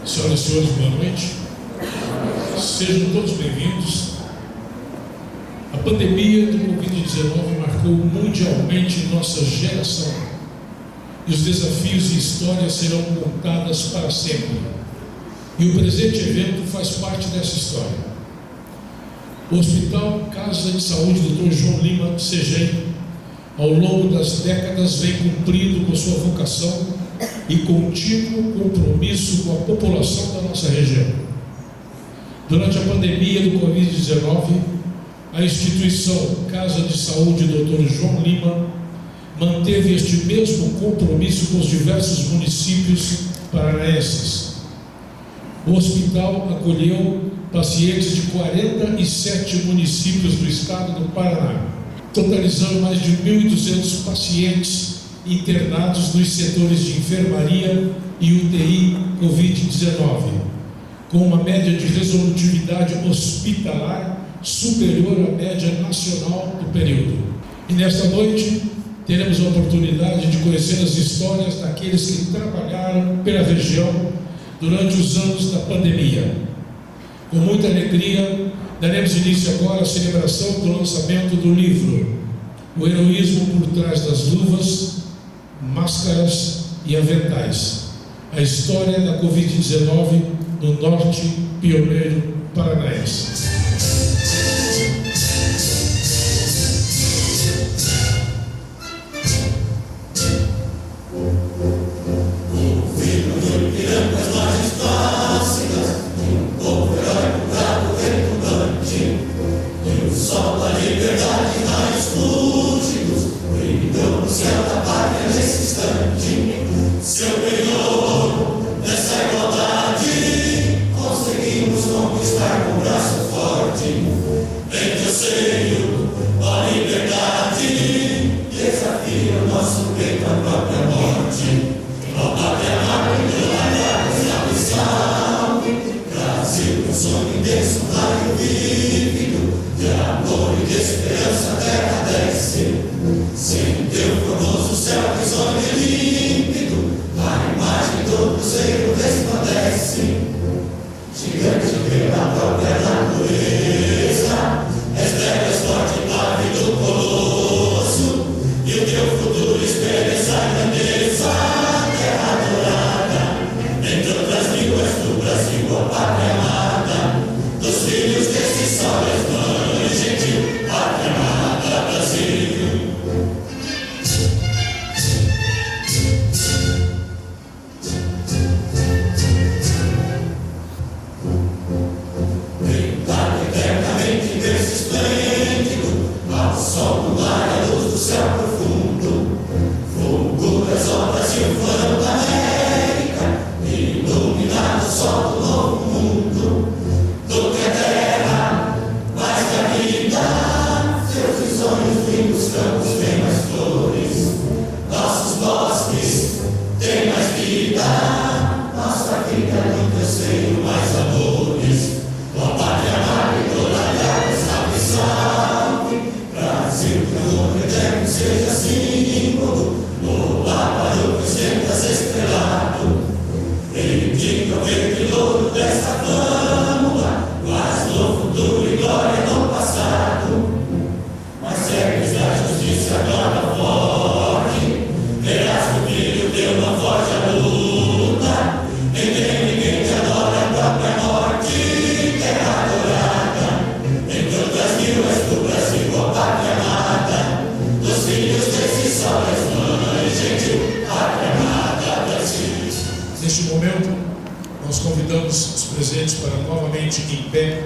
Senhoras e senhores, boa noite. Sejam todos bem-vindos. A pandemia do Covid-19 marcou mundialmente nossa geração e os desafios e histórias serão contadas para sempre. E o presente evento faz parte dessa história. O Hospital Casa de Saúde Dr. João Lima, CGEM, ao longo das décadas vem cumprindo com sua vocação e contínuo compromisso com a população da nossa região. Durante a pandemia do Covid-19, a instituição Casa de Saúde Dr. João Lima manteve este mesmo compromisso com os diversos municípios paranaenses. O hospital acolheu pacientes de 47 municípios do estado do Paraná, totalizando mais de 1.200 pacientes internados nos setores de enfermaria e UTI Covid-19, com uma média de resolutividade hospitalar superior à média nacional do período. E nesta noite teremos a oportunidade de conhecer as histórias daqueles que trabalharam pela região durante os anos da pandemia. Com muita alegria, daremos início agora à celebração do lançamento do livro O Heroísmo por Trás das Luvas, Máscaras e Aventais, a história da Covid-19 no norte pioneiro paranaense. Neste momento, nós convidamos os presentes para novamente em pé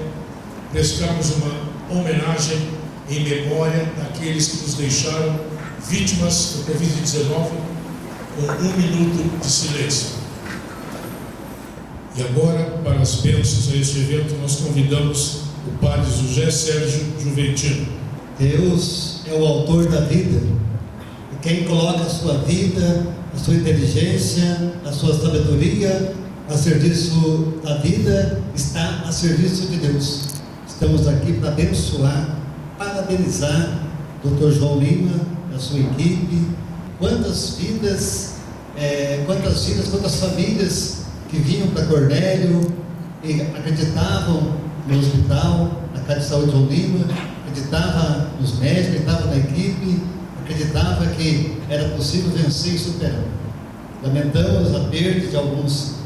prestarmos uma homenagem em memória daqueles que nos deixaram vítimas do Covid-19 com 1 minuto de silêncio. E agora, para as bênçãos a este evento, nós convidamos o Padre José Sérgio Juventino. Deus é o autor da vida, e quem coloca a sua vida, a sua inteligência, a sua sabedoria a serviço da vida, está a serviço de Deus. Estamos aqui para abençoar, parabenizar o Dr. João Lima, a sua equipe. Quantas vidas, quantas famílias que vinham para Cornélio e acreditavam no hospital, na Casa de Saúde João Lima, acreditava nos médicos, acreditava na equipe, acreditava que era possível vencer e superar. Lamentamos a perda de algumas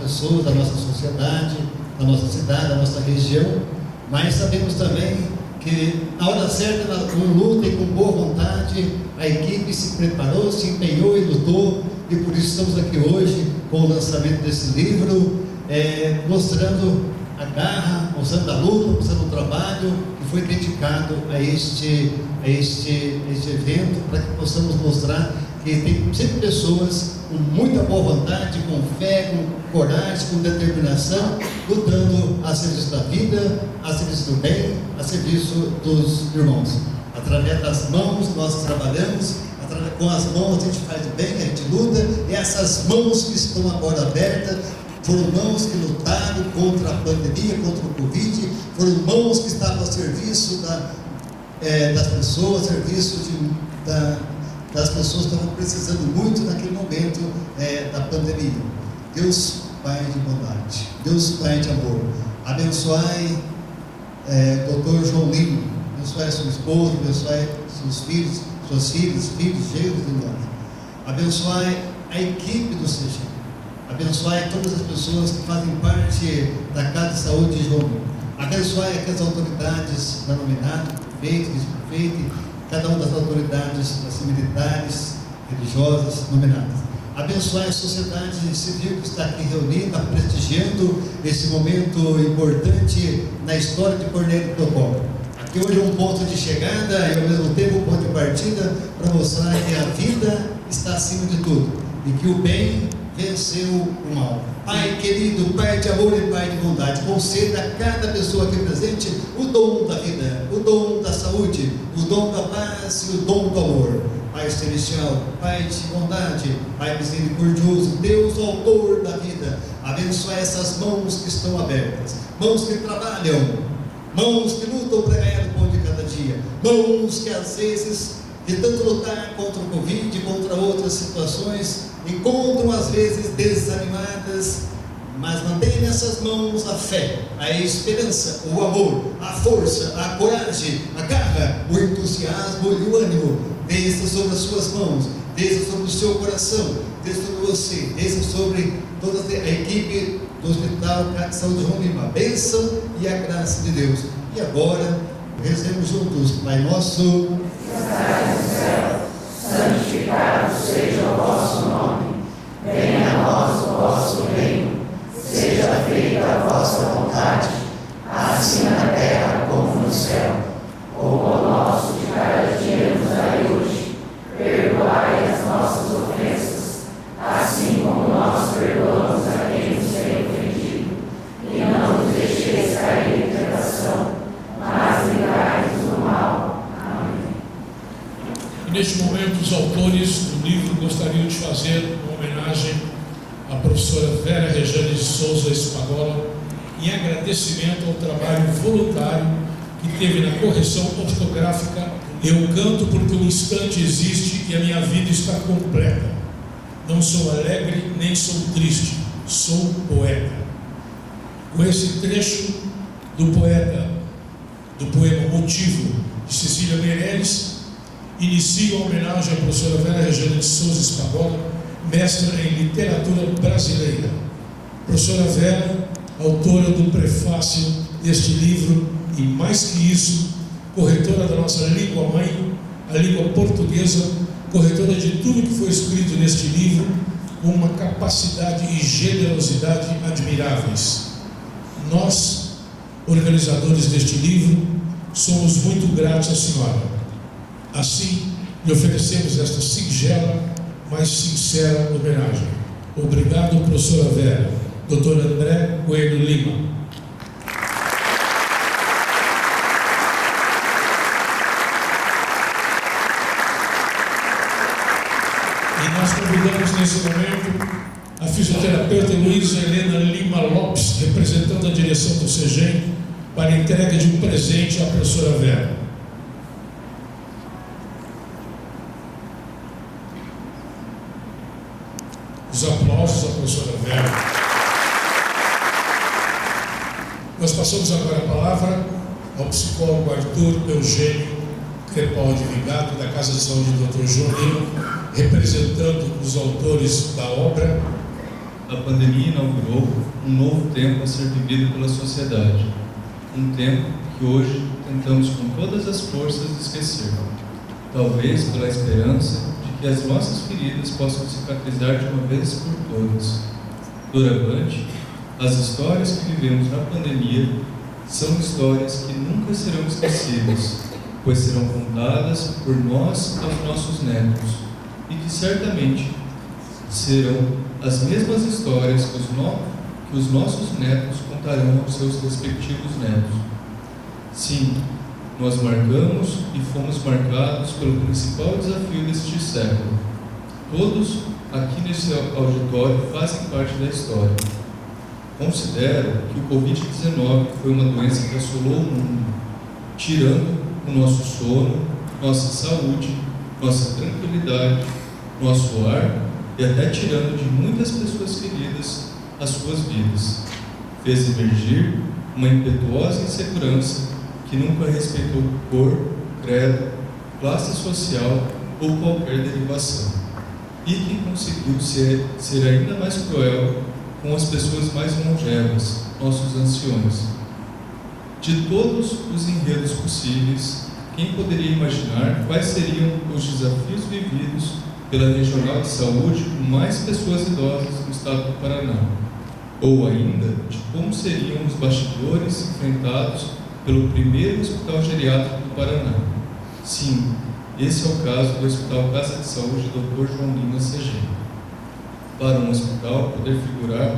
pessoas da nossa sociedade, da nossa cidade, da nossa região, mas sabemos também que na hora certa, com luta e com boa vontade, a equipe se preparou, se empenhou e lutou, e por isso estamos aqui hoje com o lançamento desse livro, mostrando a garra, mostrando a luta, mostrando o trabalho que foi dedicado a este evento, para que possamos mostrar que tem sempre pessoas com muita boa vontade, com fé, com coragem, com determinação, lutando a serviço da vida, a serviço do bem, a serviço dos irmãos. Através das mãos nós trabalhamos, com as mãos a gente faz o bem, a gente luta, e essas mãos que estão agora abertas foram mãos que lutaram contra a pandemia, contra o Covid, foram mãos que estavam a serviço das pessoas, a serviço das pessoas que estavam precisando muito naquele momento da pandemia. Deus Pai de bondade, Deus Pai de amor, abençoai Dr. João Lima, abençoai sua esposa, abençoai seus filhos, suas filhas, filhos, genros e netos, abençoai a equipe do CG, abençoai todas as pessoas que fazem parte da Casa de Saúde de João Lima, abençoai aquelas autoridades da nominata, prefeito, vice-prefeito, cada uma das autoridades militares, religiosas, nominadas. Abençoai a sociedade civil que está aqui reunida, prestigiando esse momento importante na história de Cornélio Procópio. Aqui hoje é um ponto de chegada e ao mesmo tempo um ponto de partida para mostrar que a vida está acima de tudo e que o bem venceu o mal. Pai querido, Pai de amor e Pai de bondade, conceda a cada pessoa aqui presente o dom da vida, o dom da saúde, o dom da paz e o dom do amor. Pai celestial, Pai de bondade, Pai misericordioso, Deus autor da vida, abençoa essas mãos que estão abertas, mãos que trabalham, mãos que lutam para ganhar o pão de cada dia, mãos que às vezes, de tanto lutar contra o Covid, contra outras situações, encontram às vezes desanimadas, mas mantém nessas mãos a fé, a esperança, o amor, a força, a coragem, a garra, o entusiasmo e o ânimo. Desça sobre as suas mãos, desça sobre o seu coração, desça sobre você, desça sobre toda a equipe do Hospital Casa de Saúde João Lima. A bênção e a graça de Deus. E agora, rezemos juntos. Pai nosso, que estais no céu, santificado seja o vosso nome. Venha a nós o vosso reino. Seja feita a vossa vontade, assim na terra como no céu. O pão nosso de cada dia nos dai hoje. Perdoai as nossas ofensas, assim como nós perdoamos a quem nos tem ofendido. E não nos deixeis cair em tentação, mas livrai-nos do mal. Amém. E neste momento, os autores do livro gostariam de fazer uma homenagem à professora Vera Rejane de Souza Espagola, em agradecimento ao trabalho voluntário que teve na correção ortográfica. Eu canto porque um instante existe e a minha vida está completa. Não sou alegre nem sou triste, sou poeta. Com esse trecho do poema Motivo, de Cecília Meirelles, inicio a homenagem à professora Vera Rejane de Souza Espagola, mestra em literatura brasileira. Professora Vera, autora do prefácio deste livro, e mais que isso, corretora da nossa língua-mãe, a língua portuguesa, corretora de tudo que foi escrito neste livro, com uma capacidade e generosidade admiráveis. Nós, organizadores deste livro, somos muito gratos à senhora. Assim, lhe oferecemos esta singela, mas sincera homenagem. Obrigado, professora Vera. Dr. André Coelho Lima. E nós convidamos nesse momento a fisioterapeuta Luísa Helena Lima Lopes, representando a direção do CEGEM, para a entrega de um presente à professora Vera. Os aplausos à professora Vera. Nós passamos agora a palavra ao psicólogo Arthur Eugênio Crepaldi Vigato, da Casa de Saúde do Dr. João Lima, representando os autores da obra. A pandemia inaugurou um novo tempo a ser vivido pela sociedade, um tempo que hoje tentamos com todas as forças esquecer, talvez pela esperança de que as nossas feridas possam cicatrizar de uma vez por todas. Doravante, as histórias que vivemos na pandemia são histórias que nunca serão esquecidas, pois serão contadas por nós aos nossos netos, e que certamente serão as mesmas histórias que os nossos netos contarão aos seus respectivos netos. Sim, nós marcamos e fomos marcados pelo principal desafio deste século. Todos aqui nesse auditório fazem parte da história. Considero que o Covid-19 foi uma doença que assolou o mundo, tirando o nosso sono, nossa saúde, nossa tranquilidade, nosso ar e até tirando de muitas pessoas queridas as suas vidas. Fez emergir uma impetuosa insegurança que nunca respeitou cor, credo, classe social ou qualquer derivação, e que conseguiu ser ainda mais cruel com as pessoas mais longevas, nossos anciões. De todos os enredos possíveis, quem poderia imaginar quais seriam os desafios vividos pela Regional de Saúde com mais pessoas idosas no estado do Paraná? Ou ainda, de como seriam os bastidores enfrentados pelo primeiro Hospital Geriátrico do Paraná? Sim, esse é o caso do Hospital Casa de Saúde Dr. João Lima CG. Para um hospital poder figurar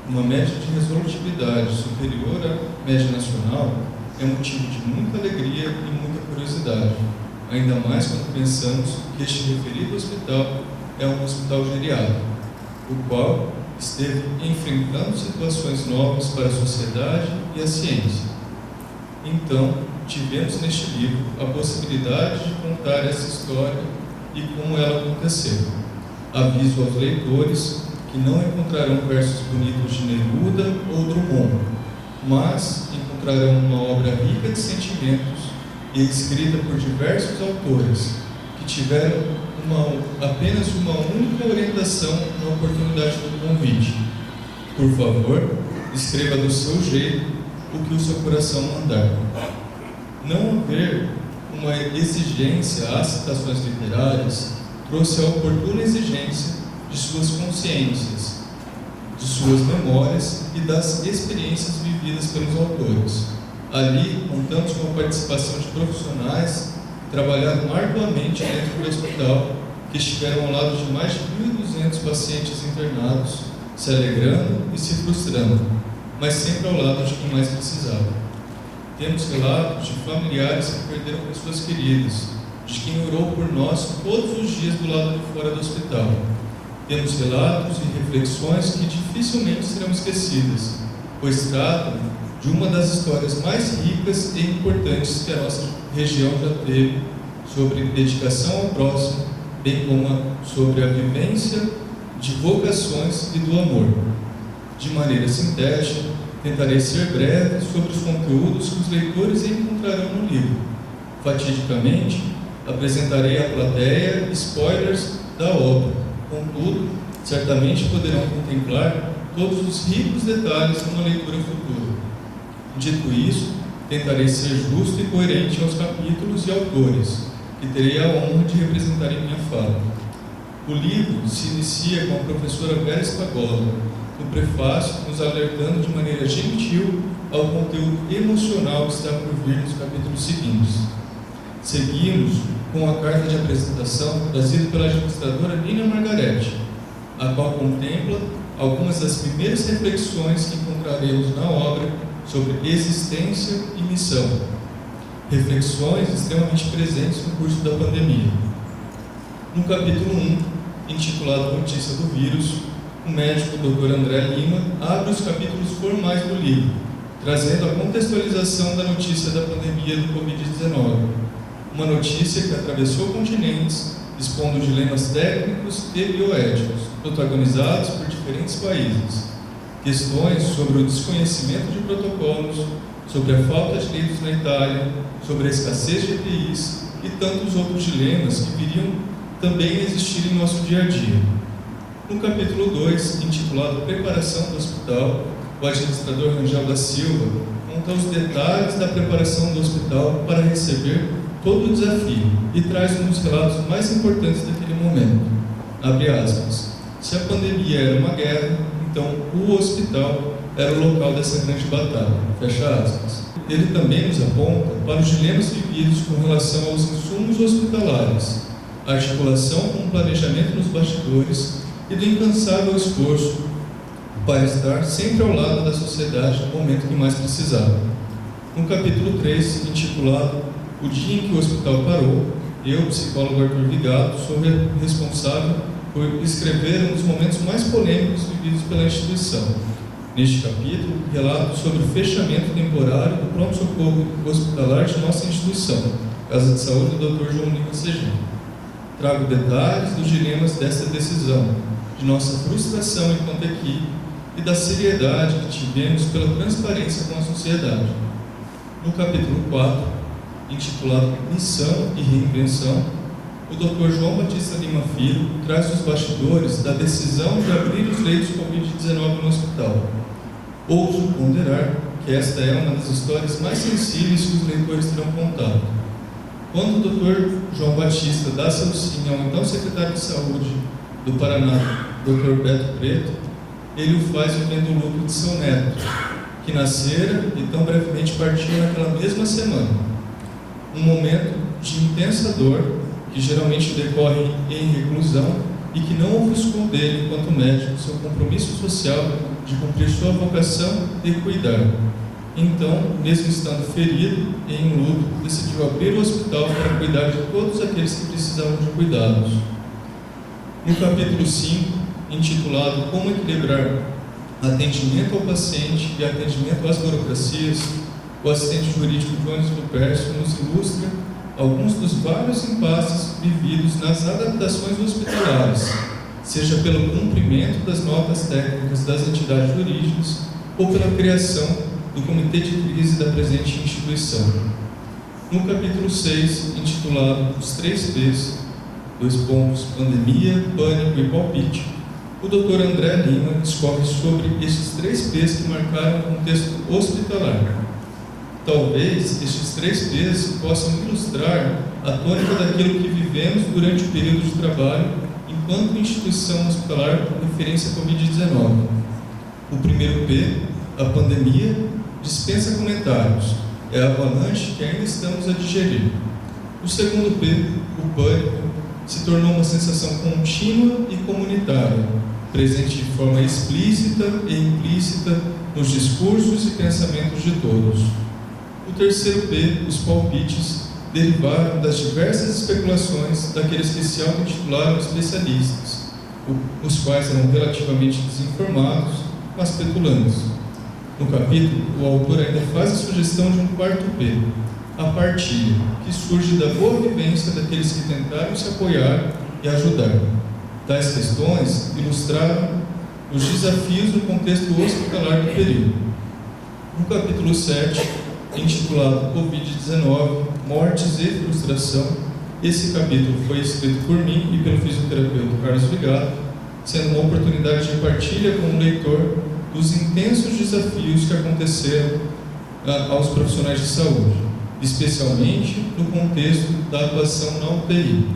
uma média de resolutividade superior à média nacional é motivo de muita alegria e muita curiosidade, ainda mais quando pensamos que este referido hospital é um hospital geriátrico, o qual esteve enfrentando situações novas para a sociedade e a ciência. Então, tivemos neste livro a possibilidade de contar essa história e como ela aconteceu. Aviso aos leitores que não encontrarão versos bonitos de Neruda ou Drummond, mas encontrarão uma obra rica de sentimentos e escrita por diversos autores que tiveram apenas uma única orientação na oportunidade do convite. Por favor, escreva do seu jeito o que o seu coração mandar. Não haver uma exigência às citações literárias trouxe a oportuna exigência de suas consciências, de suas memórias e das experiências vividas pelos autores. Ali, contamos com a participação de profissionais que trabalharam arduamente dentro do hospital, que estiveram ao lado de mais de 1.200 pacientes internados, se alegrando e se frustrando, mas sempre ao lado de quem mais precisava. Temos relatos de familiares que perderam pessoas queridas, de quem orou por nós todos os dias do lado de fora do hospital. Temos relatos e reflexões que dificilmente serão esquecidas, pois tratam de uma das histórias mais ricas e importantes que a nossa região já teve sobre dedicação ao próximo, bem como sobre a vivência de vocações e do amor. De maneira sintética, tentarei ser breve sobre os conteúdos que os leitores encontrarão no livro. Fatidicamente, apresentarei à plateia spoilers da obra. Contudo, certamente poderão contemplar todos os ricos detalhes numa leitura futura. Dito isso, tentarei ser justo e coerente aos capítulos e autores, que terei a honra de representar em minha fala. O livro se inicia com a professora Vera Spagola, no prefácio, nos alertando de maneira gentil ao conteúdo emocional que está por vir nos capítulos seguintes. Seguimos com a carta de apresentação trazida pela administradora Nina Margarete, a qual contempla algumas das primeiras reflexões que encontraremos na obra sobre existência e missão. Reflexões extremamente presentes no curso da pandemia. No capítulo 1, intitulado Notícia do Vírus, o médico Dr. André Lima abre os capítulos formais do livro, trazendo a contextualização da notícia da pandemia do Covid-19. Uma notícia que atravessou continentes, dispondo de lemas técnicos e bioéticos, protagonizados por diferentes países. questões sobre o desconhecimento de protocolos, sobre a falta de leitos na Itália, sobre a escassez de EPIs e tantos outros dilemas que viriam também existir em nosso dia a dia. No capítulo 2, intitulado Preparação do Hospital, o administrador Rangel da Silva conta os detalhes da preparação do hospital para receber todo o desafio e traz um dos relatos mais importantes daquele momento. Abre aspas. Se a pandemia era uma guerra, então o hospital era o local dessa grande batalha. Fecha aspas. Ele também nos aponta para os dilemas vividos com relação aos insumos hospitalares, a articulação com o planejamento nos bastidores e do incansável esforço para estar sempre ao lado da sociedade no momento que mais precisava. No capítulo 3, intitulado O Dia em que o Hospital Parou, eu, psicólogo Arthur Vigato, sou responsável por escrever um dos momentos mais polêmicos vividos pela instituição. Neste capítulo, relato sobre o fechamento temporário do pronto-socorro hospitalar de nossa instituição, Casa de Saúde do Dr. João Lima Segem. Trago detalhes dos dilemas desta decisão, de nossa frustração enquanto equipe e da seriedade que tivemos pela transparência com a sociedade. No capítulo 4, intitulado Missão e Reinvenção, o Dr. João Batista Lima Filho traz os bastidores da decisão de abrir os leitos Covid-19 no hospital. Ouso ponderar que esta é uma das histórias mais sensíveis que os leitores terão contado. Quando o Dr. João Batista dá seu sim ao então secretário de Saúde do Paraná, Dr. Beto Preto, ele o faz vivendo o luto de seu neto, que nascera e tão brevemente partiu naquela mesma semana. Um momento de intensa dor, que geralmente decorre em reclusão e que não ofuscou dele, enquanto médico, seu compromisso social de cumprir sua vocação e cuidar. Então, mesmo estando ferido e em luto, decidiu abrir o hospital para cuidar de todos aqueles que precisavam de cuidados. No capítulo 5, intitulado Como equilibrar atendimento ao paciente e atendimento às burocracias, o assistente jurídico Jones Lupercio nos ilustra alguns dos vários impasses vividos nas adaptações hospitalares, seja pelo cumprimento das notas técnicas das entidades jurídicas ou pela criação do Comitê de Crise da presente instituição. No capítulo 6, intitulado Os 3 P's, pandemia, pânico e palpite, o Dr. André Lima discorre sobre estes 3 P's que marcaram o contexto hospitalar. Talvez estes 3 P's possam ilustrar a tônica daquilo que vivemos durante o período de trabalho enquanto instituição hospitalar com referência à Covid-19. O primeiro P, a pandemia, dispensa comentários, é a avalanche que ainda estamos a digerir. O segundo P, o pânico, se tornou uma sensação contínua e comunitária, presente de forma explícita e implícita nos discursos e pensamentos de todos. O terceiro P, os palpites, derivaram das diversas especulações daqueles que se auto-intitularam especialistas, os quais eram relativamente desinformados, mas petulantes. No capítulo, o autor ainda faz a sugestão de um quarto P, a partilha, que surge da boa vivência daqueles que tentaram se apoiar e ajudar. Tais questões ilustraram os desafios no contexto hospitalar do período. No capítulo 7, intitulado Covid-19, Mortes e Frustração, esse capítulo foi escrito por mim e pelo fisioterapeuta Carlos Vigato, sendo uma oportunidade de partilha com o leitor dos intensos desafios que aconteceram aos profissionais de saúde, especialmente no contexto da atuação na UTI.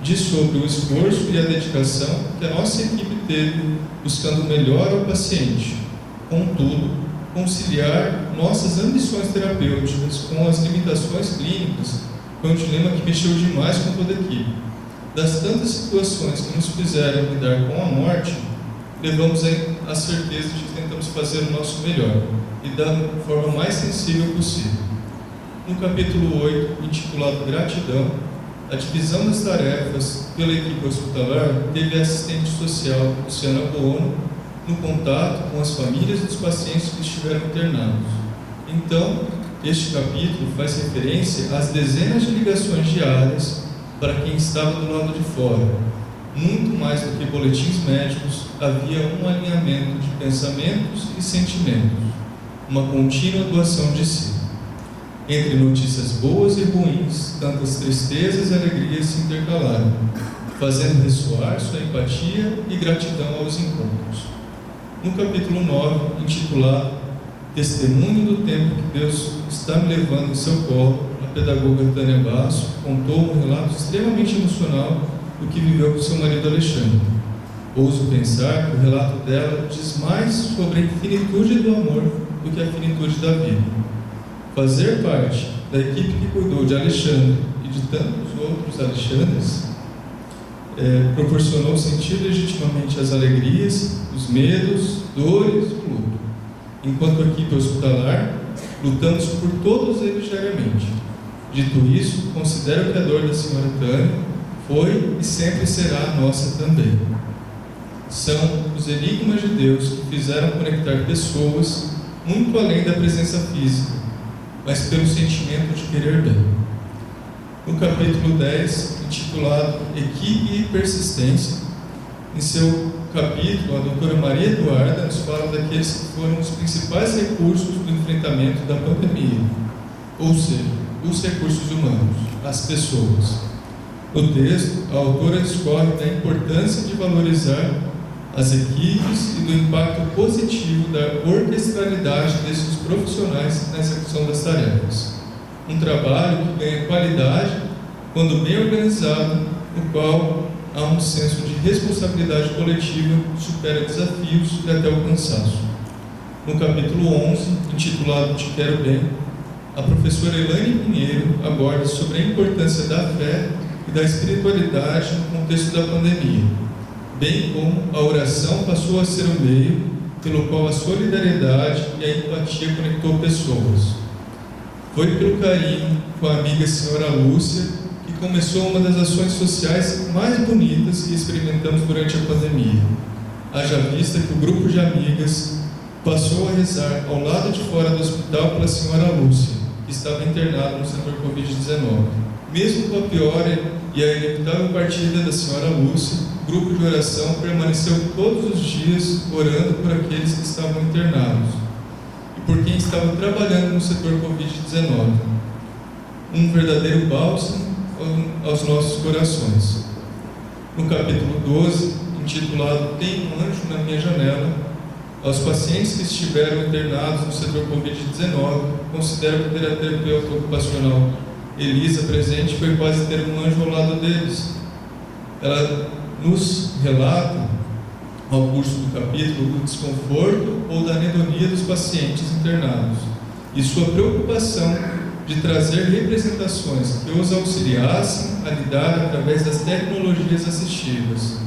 Diz sobre o esforço e a dedicação que a nossa equipe teve buscando o melhor ao paciente. Contudo, conciliar nossas ambições terapêuticas com as limitações clínicas foi um dilema que mexeu demais com toda a equipe. Das tantas situações que nos fizeram lidar com a morte, levamos a certeza de que tentamos fazer o nosso melhor e da forma mais sensível possível. No capítulo 8, intitulado Gratidão, a divisão das tarefas pela equipe hospitalar teve a assistente social Luciana Buono no contato com as famílias dos pacientes que estiveram internados. Então, este capítulo faz referência às dezenas de ligações diárias para quem estava do lado de fora, muito mais do que boletins médicos, havia um alinhamento de pensamentos e sentimentos, uma contínua doação de si. Entre notícias boas e ruins, tantas tristezas e alegrias se intercalaram, fazendo ressoar sua empatia e gratidão aos encontros. No capítulo 9, intitulado Testemunho do Tempo que Deus está me levando em seu colo, a pedagoga Tânia Basso contou um relato extremamente emocional do que viveu com seu marido Alexandre. Ouso pensar que o relato dela diz mais sobre a infinitude do amor do que a finitude da vida. Fazer parte da equipe que cuidou de Alexandre e de tantos outros Alexandres proporcionou sentir legitimamente as alegrias, os medos, dores e o luto. Enquanto equipe hospitalar, lutamos por todos eles diariamente. Dito isso, considero que a dor da senhora Tânia foi e sempre será a nossa também. São os enigmas de Deus que fizeram conectar pessoas muito além da presença física, mas pelo sentimento de querer bem. No capítulo 10, intitulado Equipe e Persistência, em seu capítulo, a doutora Maria Eduarda nos fala daqueles que foram os principais recursos do enfrentamento da pandemia, ou seja, os recursos humanos, as pessoas. No texto, a autora discorre da importância de valorizar as equipes e do impacto positivo da orquestralidade desses profissionais na execução das tarefas. Um trabalho que ganha qualidade quando bem organizado, no qual há um senso de responsabilidade coletiva que supera desafios e até o cansaço. No capítulo 11, intitulado Te Quero Bem, a professora Elaine Pinheiro aborda sobre a importância da fé e da espiritualidade no contexto da pandemia, bem como a oração passou a ser um meio pelo qual a solidariedade e a empatia conectou pessoas. Foi pelo carinho com a amiga senhora Lúcia que começou uma das ações sociais mais bonitas que experimentamos durante a pandemia. Haja vista que o grupo de amigas passou a rezar ao lado de fora do hospital pela senhora Lúcia, que estava internada no setor Covid-19. Mesmo com a piora e a inevitável partida da senhora Lúcia, o grupo de oração permaneceu todos os dias orando por aqueles que estavam internados e por quem estava trabalhando no setor Covid-19. Um verdadeiro bálsamo aos nossos corações. No capítulo 12, intitulado Tem um Anjo na Minha Janela, aos pacientes que estiveram internados no setor Covid-19, considero que a terapeuta ocupacional Elisa presente foi quase ter um anjo ao lado deles. Ela nos relata, ao curso do capítulo, do desconforto ou da anedonia dos pacientes internados e sua preocupação de trazer representações que os auxiliassem a lidar através das tecnologias assistivas.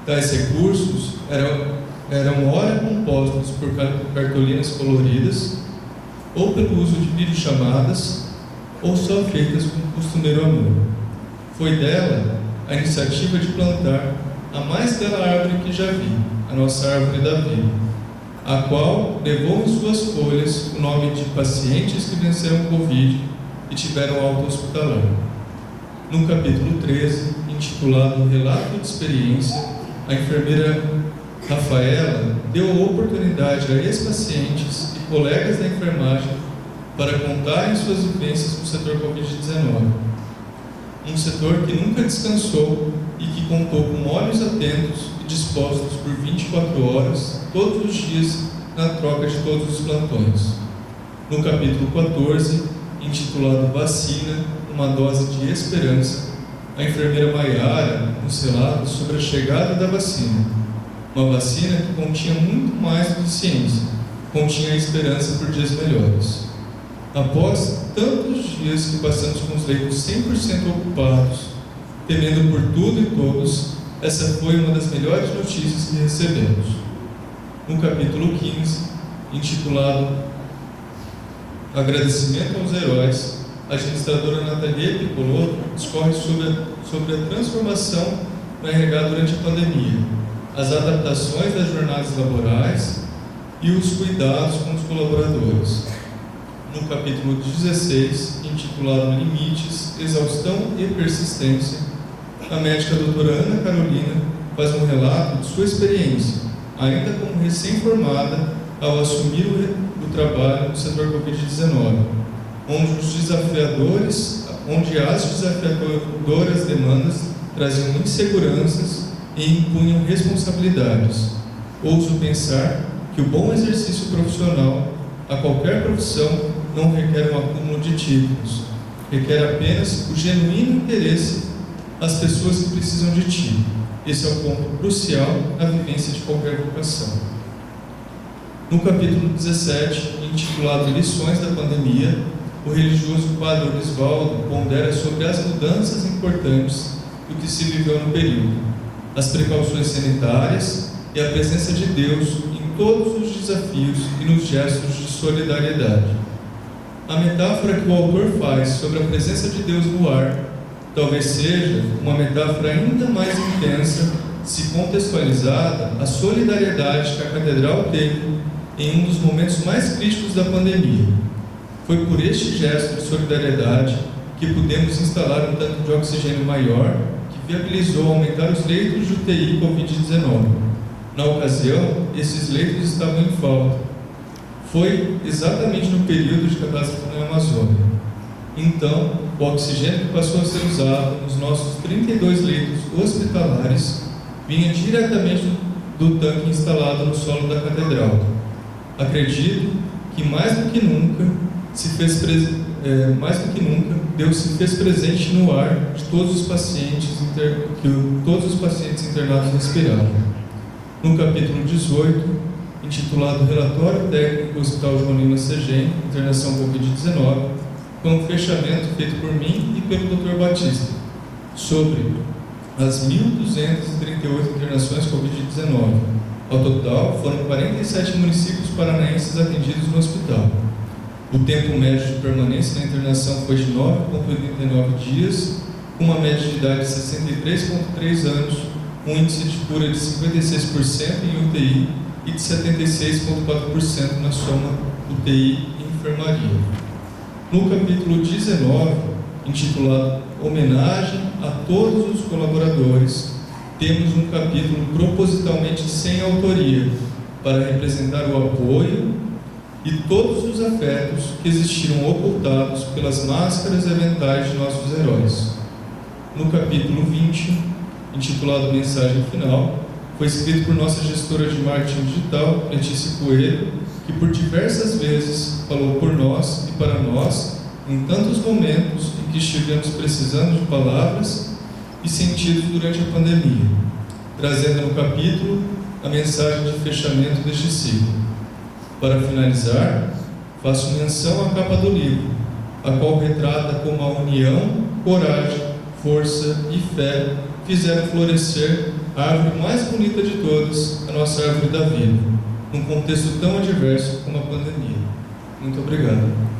Tais recursos eram ora compostos por cartolinas coloridas, ou pelo uso de videochamadas, ou só feitas com costumeiro amor. Foi dela a iniciativa de plantar a mais bela árvore que já vi, a nossa árvore da vida, a qual levou em suas folhas o nome de pacientes que venceram Covid e tiveram alta hospitalar. No capítulo 13, intitulado Relato de Experiência, a enfermeira Rafaela deu a oportunidade a ex-pacientes e colegas da enfermagem para contarem suas vivências no setor Covid-19. Um setor que nunca descansou e que contou com olhos atentos e dispostos por 24 horas, todos os dias, na troca de todos os plantões. No capítulo 14, intitulado Vacina, uma dose de esperança, a enfermeira Maiara nos relata sobre a chegada da vacina. Uma vacina que continha muito mais do que ciência, continha a esperança por dias melhores. Após tantos dias que passamos com os leitos 100% ocupados, temendo por tudo e todos, essa foi uma das melhores notícias que recebemos. No capítulo 15, intitulado Agradecimento aos Heróis, a administradora Nathalie Piccolotto discorre sobre a transformação no RH durante a pandemia, as adaptações das jornadas laborais e os cuidados com os colaboradores. No capítulo 16, intitulado Limites, Exaustão e Persistência, a médica doutora Ana Carolina faz um relato de sua experiência, ainda como recém-formada, ao assumir o trabalho no setor Covid-19, onde as desafiadoras demandas traziam inseguranças e impunham responsabilidades. Ouso pensar que o bom exercício profissional, a qualquer profissão, não requer um acúmulo de títulos, requer apenas o genuíno interesse às pessoas que precisam de ti. Esse é o ponto crucial na vivência de qualquer vocação. No capítulo 17, intitulado Lições da Pandemia, o religioso Padre Orisvaldo pondera sobre as mudanças importantes do que se viveu no período, as precauções sanitárias e a presença de Deus em todos os desafios e nos gestos de solidariedade. A metáfora que o autor faz sobre a presença de Deus no ar talvez seja uma metáfora ainda mais intensa se contextualizada a solidariedade que a Catedral teve em um dos momentos mais críticos da pandemia. Foi por este gesto de solidariedade que pudemos instalar um tanque de oxigênio maior que viabilizou aumentar os leitos de UTI Covid-19. Na ocasião, esses leitos estavam em falta. Foi exatamente no período de catástrofe na Amazônia. Então, o oxigênio que passou a ser usado nos nossos 32 leitos hospitalares vinha diretamente do tanque instalado no solo da Catedral. Acredito que mais do que nunca Deus se fez presente no ar de todos os pacientes internados respiraram. No capítulo 18, intitulado Relatório Técnico do Hospital Joanina Segem, Internação Covid-19, com um fechamento feito por mim e pelo Dr. Batista, sobre as 1.238 internações Covid-19. Ao total, foram 47 municípios paranaenses atendidos no hospital. O tempo médio de permanência na internação foi de 9,89 dias, com uma média de idade de 63,3 anos, um índice de cura de 56% em UTI e de 76,4% na soma UTI e enfermaria. No capítulo 19, intitulado Homenagem a todos os colaboradores, temos um capítulo propositalmente sem autoria, para representar o apoio e todos os afetos que existiram ocultados pelas máscaras e aventais de nossos heróis. No capítulo 20, intitulado Mensagem Final, foi escrito por nossa gestora de marketing digital, Letícia Coelho, que por diversas vezes falou por nós e para nós em tantos momentos em que estivemos precisando de palavras e sentidos durante a pandemia, trazendo no capítulo a mensagem de fechamento deste ciclo. Para finalizar, faço menção à capa do livro, a qual retrata como a união, coragem, força e fé fizeram florescer a árvore mais bonita de todas, a nossa árvore da vida, num contexto tão adverso como a pandemia. Muito obrigado.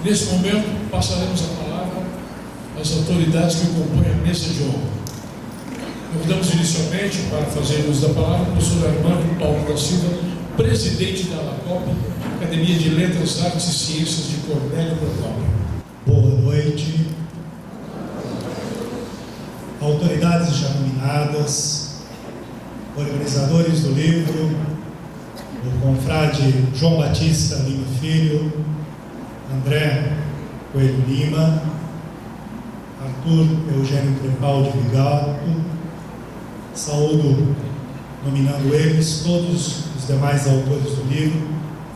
Nesse momento, passaremos a palavra às autoridades que compõem a mesa de honra. Convidamos inicialmente, para fazer uso da palavra, o professor Armando Paulo da Silva, presidente da ALACOP, Academia de Letras, Artes e Ciências de Cornélio Procópio. Boa noite. Autoridades já nominadas, organizadores do livro, o confrade João Batista Lima Filho, André Coelho Lima, Arthur Eugênio Crepaldi Vigato, saúdo, nominando eles, todos os demais autores do livro,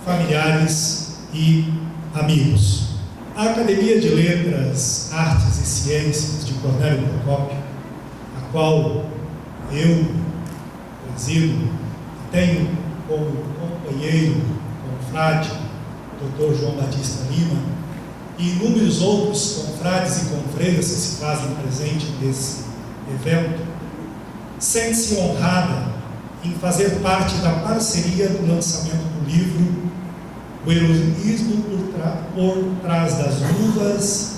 familiares e amigos. A Academia de Letras, Artes e Ciências de Cornélio Procópio, a qual eu presido e tenho como companheiro, confrade, Dr. João Batista Lima, e inúmeros outros confrades e confreiras que se fazem presente nesse evento, sente-se honrada em fazer parte da parceria do lançamento do livro o heroísmo por trás das luvas,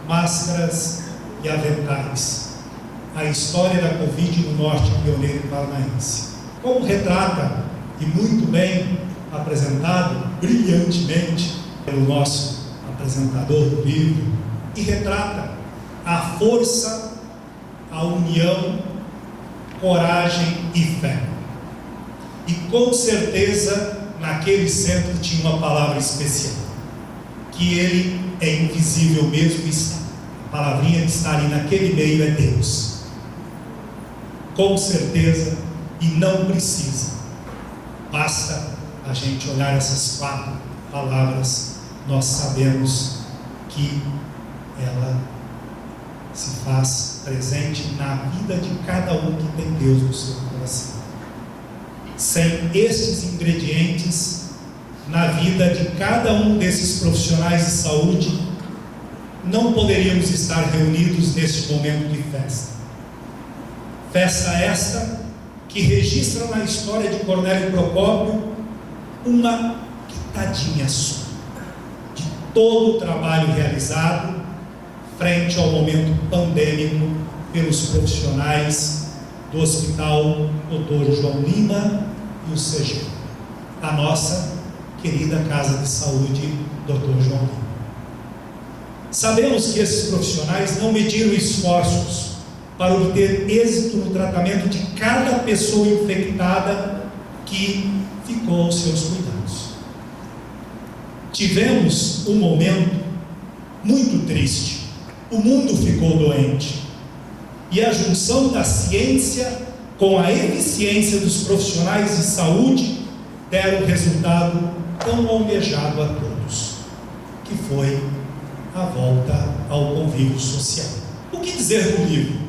máscaras e aventais. A história da Covid no norte pioneiro paranaense. Como retrata, e muito bem apresentado, brilhantemente, pelo nosso apresentador do livro, e retrata a força, a união, coragem e fé. E com certeza, naquele centro tinha uma palavra especial, que ele é invisível mesmo, está. A palavrinha que está ali naquele meio é Deus. Com certeza, e não precisa, basta a gente olhar essas 4 palavras, nós sabemos que ela se faz presente na vida de cada um que tem Deus no seu coração. Sem estes ingredientes, na vida de cada um desses profissionais de saúde, não poderíamos estar reunidos neste momento de festa. Festa esta que registra na história de Cornélio Procópio uma pitadinha só de todo o trabalho realizado frente ao momento pandêmico pelos profissionais do Hospital Dr. João Lima e o CG, a nossa querida Casa de Saúde Dr. João Lima. Sabemos que esses profissionais não mediram esforços para obter êxito no tratamento de cada pessoa infectada que ficou aos seus cuidados. Tivemos um momento muito triste. O mundo ficou doente. E a junção da ciência com a eficiência dos profissionais de saúde deram o resultado tão almejado a todos, que foi a volta ao convívio social. O que dizer do livro?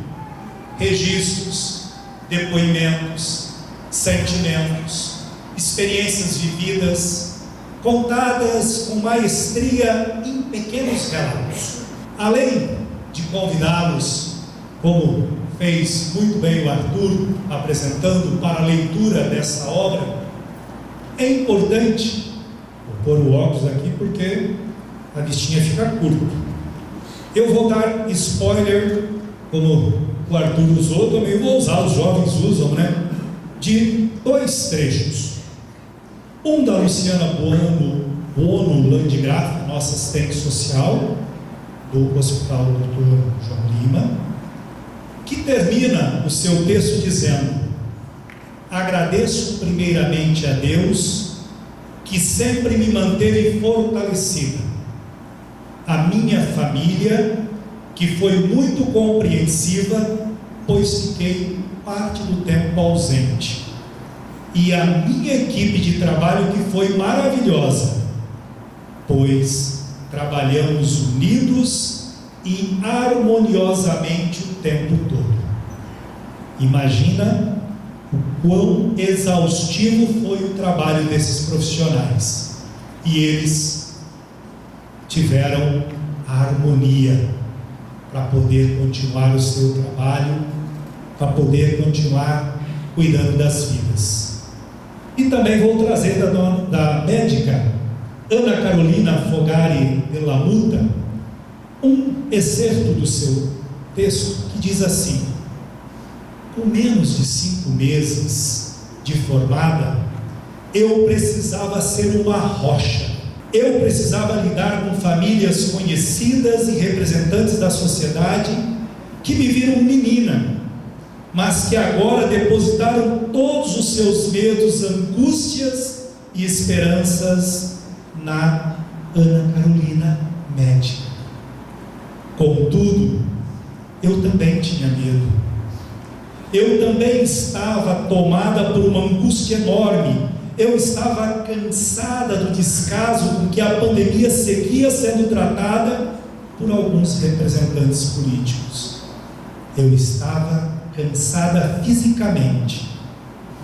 Registros, depoimentos, sentimentos, experiências vividas, contadas com maestria em pequenos relatos. Além de convidá-los, como fez muito bem o Arthur, apresentando para a leitura dessa obra, é importante, vou pôr o óculos aqui porque a listinha fica curta. Eu vou dar spoiler, como o Arthur usou, também vou usar, os jovens usam, né? De 2 trechos. Um da Luciana Bono Landgraf, nossa assistente social do Hospital Dr. João Lima, que termina o seu texto dizendo: agradeço primeiramente a Deus que sempre me manteve fortalecida, a minha família que foi muito compreensiva, pois fiquei parte do tempo ausente, e a minha equipe de trabalho que foi maravilhosa, pois trabalhamos unidos e harmoniosamente o tempo todo. Imagina o quão exaustivo foi o trabalho desses profissionais, e eles tiveram a harmonia para poder continuar o seu trabalho, para poder continuar cuidando das vidas. E também vou trazer da médica Ana Carolina Fogari de la Muta um excerto do seu texto que diz assim: com menos de 5 meses de formada, eu precisava ser uma rocha. Eu precisava lidar com famílias conhecidas e representantes da sociedade que me viram menina, mas que agora depositaram todos os seus medos, angústias e esperanças na Ana Carolina, médica. Contudo, eu também tinha medo. Eu também estava tomada por uma angústia enorme. Eu estava cansada do descaso com que a pandemia seguia sendo tratada por alguns representantes políticos. Eu estava cansada fisicamente,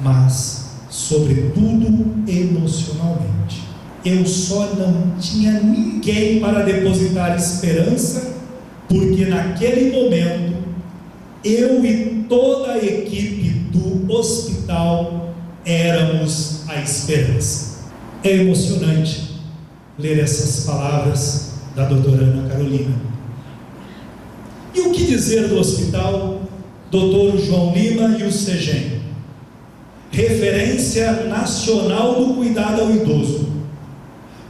mas, sobretudo, emocionalmente. Eu só não tinha ninguém para depositar esperança, porque naquele momento, eu e toda a equipe do hospital éramos a esperança. É emocionante ler essas palavras da doutora Ana Carolina. E o que dizer do Hospital Dr. João Lima e o CEGEM? Referência nacional do cuidado ao idoso.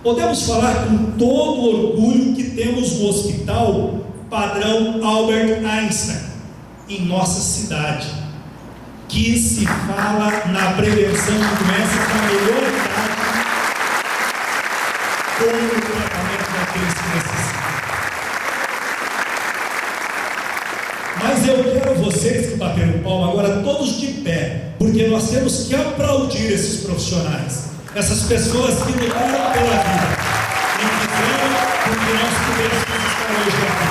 Podemos falar com todo orgulho que temos um hospital padrão Albert Einstein em nossa cidade, que se fala na prevenção de doenças na melhor idade, como o tratamento daqueles que necessitam. Mas eu quero vocês que bateram palma agora todos de pé, porque nós temos que aplaudir esses profissionais, essas pessoas que lutaram pela vida e fizeram com que nós pudéssemos estar hoje aqui.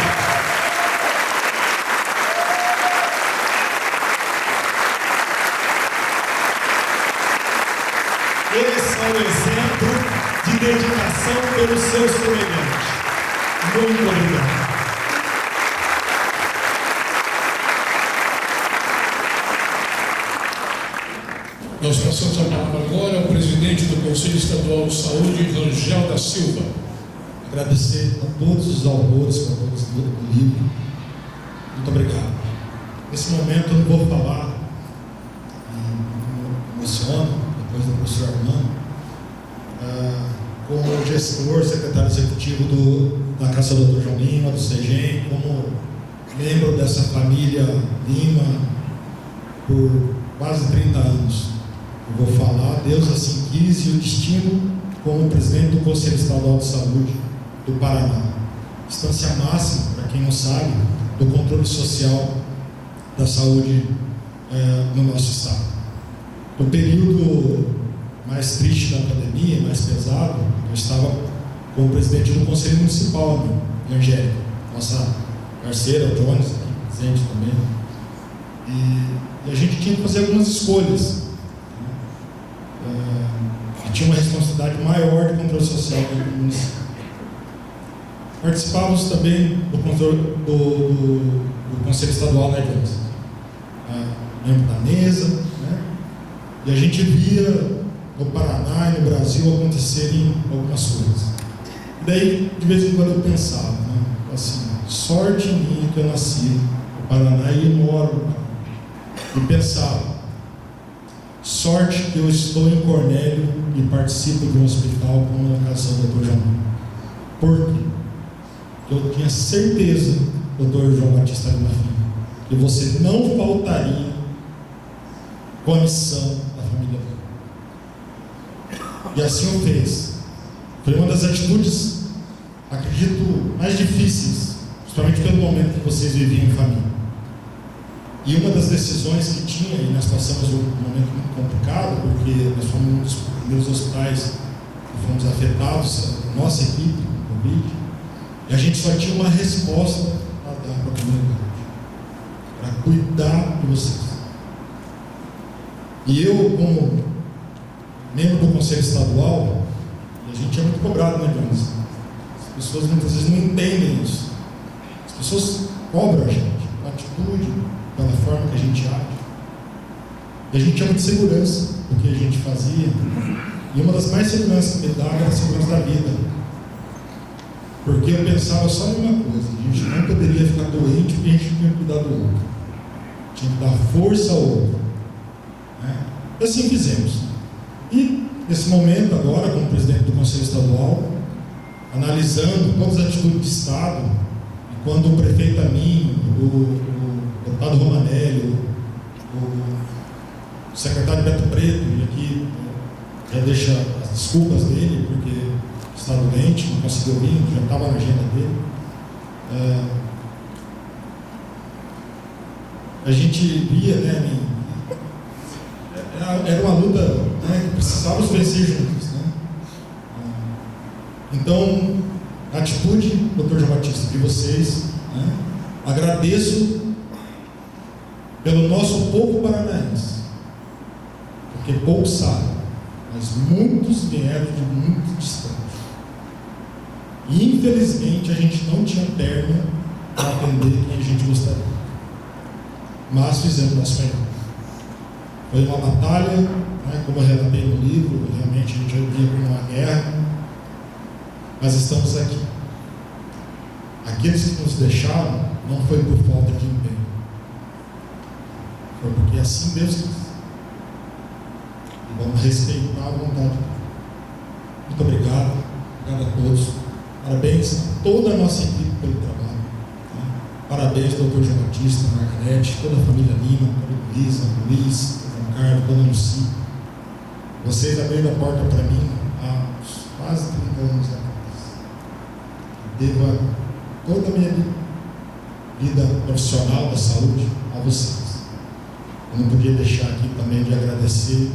Eles são um exemplo de dedicação pelos seus semelhantes. Muito obrigado. Nós passamos a palavra agora ao presidente do Conselho Estadual de Saúde, Rangel da Silva. Agradecer a todos os autores, autores do livro. Muito obrigado. Nesse momento eu não vou falar, me emociono, depois do professor Armando, como gestor, secretário executivo da Casa do Dr. João Lima, do CEGEM, como membro dessa família Lima por quase 30 anos. Eu vou falar, Deus assim quis, e o destino como presidente do Conselho Estadual de Saúde do Paraná. Instância máxima, para quem não sabe, do controle social da saúde no nosso estado. No período mais triste da pandemia, mais pesado, eu estava como presidente do Conselho Municipal, de Angélica, nossa parceira, o Jones, aqui presente também. E a gente tinha que fazer algumas escolhas. E tinha uma responsabilidade maior de controle social do município. Participávamos também do Conselho Estadual, né, Jones? Membro da mesa, né? E a gente via no Paraná e no Brasil acontecerem algumas coisas. E daí, de vez em quando eu pensava, né? Assim, sorte minha que eu nasci no Paraná e moro no Paraná. E pensava, sorte que eu estou em Cornélio e participo de um hospital como a Casa do Dr. João. Por quê? Eu tinha certeza, Dr. João Batista Lima Filho, que você não faltaria com a missão da família dele. E assim o fez. Foi uma das atitudes, acredito, mais difíceis, principalmente pelo momento que vocês viviam em família. E uma das decisões que tinha, e nós passamos um momento muito complicado, porque nós fomos um dos primeiros hospitais que fomos afetados, a nossa equipe, com Covid, e a gente só tinha uma resposta a dar para a comunidade, para cuidar de vocês. E eu, como membro do Conselho Estadual, a gente é muito cobrado, né, Jones? As pessoas muitas vezes não entendem isso. As pessoas cobram a gente, a atitude, pela forma que a gente age. E a gente tinha muita segurança do que a gente fazia. E uma das mais seguranças que me dava era a segurança da vida. Porque eu pensava só em uma coisa: a gente não poderia ficar doente porque a gente tinha que cuidar do outro. Tinha que dar força ao outro. Né? E assim fizemos. E nesse momento agora, como presidente do Conselho Estadual, analisando todas as atitudes do Estado, e quando o prefeito Amin, o deputado Romanelli, o secretário Beto Preto, e aqui já deixa as desculpas dele, porque está doente, não conseguiu vir, já estava na agenda dele. A gente via, né, era uma luta, né, que precisávamos vencer juntos, né? Então, a atitude, Dr. João Batista, de vocês, né, agradeço pelo nosso povo paranaense, porque poucos sabem, mas muitos vieram de muito distante. E infelizmente a gente não tinha perna para atender quem a gente gostaria, mas fizemos nosso melhor. Foi uma batalha, né, como eu relatei no livro, realmente a gente via como uma guerra, mas estamos aqui. Aqueles que nos deixaram não foi por falta de empenho, foi porque assim Deus quis. E vamos respeitar a vontade de Deus. Muito obrigado a todos. Parabéns a toda a nossa equipe pelo trabalho. Parabéns, doutor João Batista, Margarete, toda a família Lima, a Luísa, Luiz, João Carlos, dona Luci. Vocês abriram a porta para mim há quase 30 anos atrás. Devo toda a minha vida profissional da saúde a vocês. Eu não podia deixar aqui também de agradecer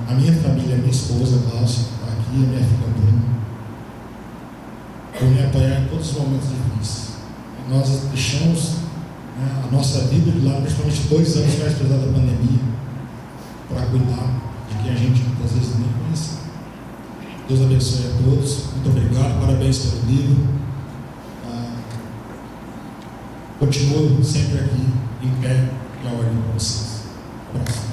a minha família, a minha esposa, Cláudia, que está aqui, a minha filha Bruna, por me apoiar em todos os momentos difíceis. E nós deixamos a nossa vida de lado, principalmente 2 anos mais pesada da pandemia, para cuidar de quem a gente muitas vezes nem conhece. Deus abençoe a todos. Muito obrigado, parabéns pelo livro. Continuo sempre aqui em pé e a ordem para vocês. Abraço.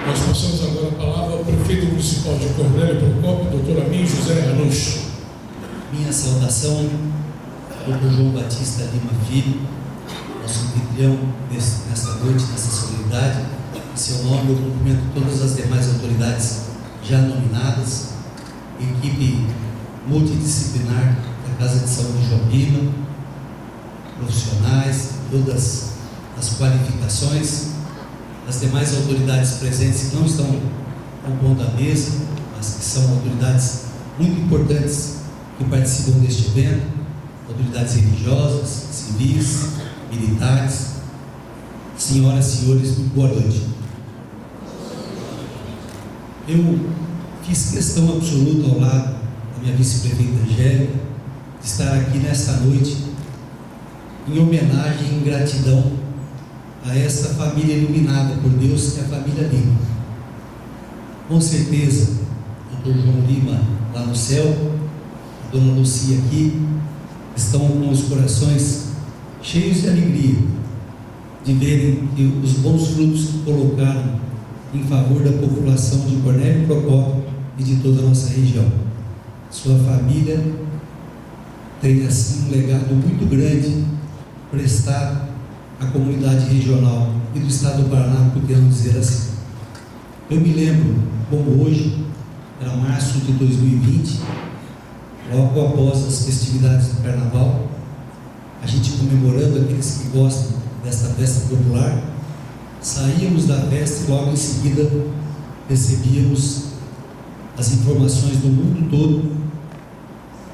Nós passamos agora a palavra ao prefeito municipal de Cornélio Procópio, doutor Amin José Anush. Minha saudação, doutor João Batista Lima Filho, nosso anfitrião nesta noite, nessa solenidade. Em seu nome eu cumprimento todas as demais autoridades já nominadas, equipe multidisciplinar da Casa de Saúde João Lima, profissionais, todas as qualificações, as demais autoridades presentes que não estão compondo a mesa, mas que são autoridades muito importantes que participam deste evento, autoridades religiosas, civis, militares. Senhoras e senhores, muito boa noite. Eu fiz questão absoluta ao lado da minha vice-prefeita Angélica de estar aqui nesta noite em homenagem e em gratidão a esta família iluminada por Deus, que é a família Lima. Com certeza, o Dr. João Lima lá no céu, a Dona Lucia aqui, estão com os corações cheios de alegria de verem que os bons frutos que colocaram em favor da população de Cornélio Procópio e de toda a nossa região. Sua família tem assim um legado muito grande prestado à comunidade regional e do estado do Paraná, por que não dizer assim. Eu me lembro como hoje, era março de 2020, logo após as festividades do Carnaval, a gente comemorando, aqueles que gostam desta festa popular, saíamos da festa e logo em seguida recebíamos as informações do mundo todo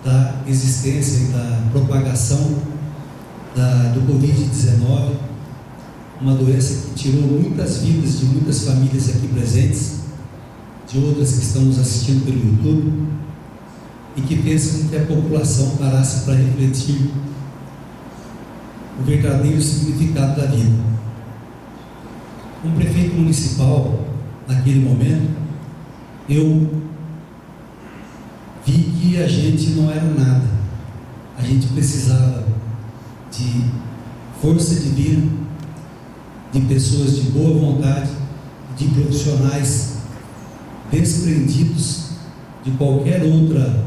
da existência e da propagação do Covid-19, uma doença que tirou muitas vidas de muitas famílias aqui presentes, de outras que estão nos assistindo pelo YouTube, e que fez com que a população parasse para refletir o verdadeiro significado da vida. Como prefeito municipal, naquele momento, eu vi que a gente não era nada, a gente precisava de força divina, de pessoas de boa vontade, de profissionais desprendidos de qualquer outra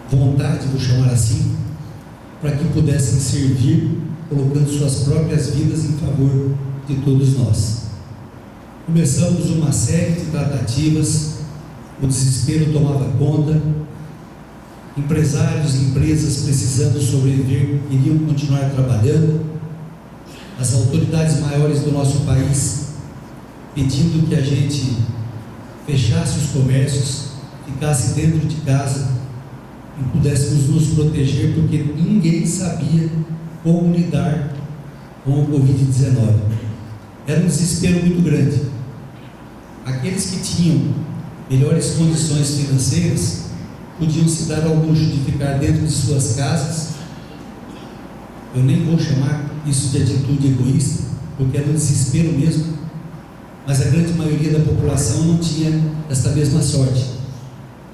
vontade, vou chamar assim, para que pudessem servir, colocando suas próprias vidas em favor de todos nós. Começamos uma série de tratativas, o desespero tomava conta, empresários e empresas precisando sobreviver queriam continuar trabalhando, as autoridades maiores do nosso país pedindo que a gente fechasse os comércios, ficasse dentro de casa e pudéssemos nos proteger, porque ninguém sabia como lidar com o Covid-19. Era um desespero muito grande. Aqueles que tinham melhores condições financeiras, podiam se dar ao luxo de ficar dentro de suas casas. Eu nem vou chamar isso de atitude egoísta, porque era um desespero mesmo, mas a grande maioria da população não tinha essa mesma sorte.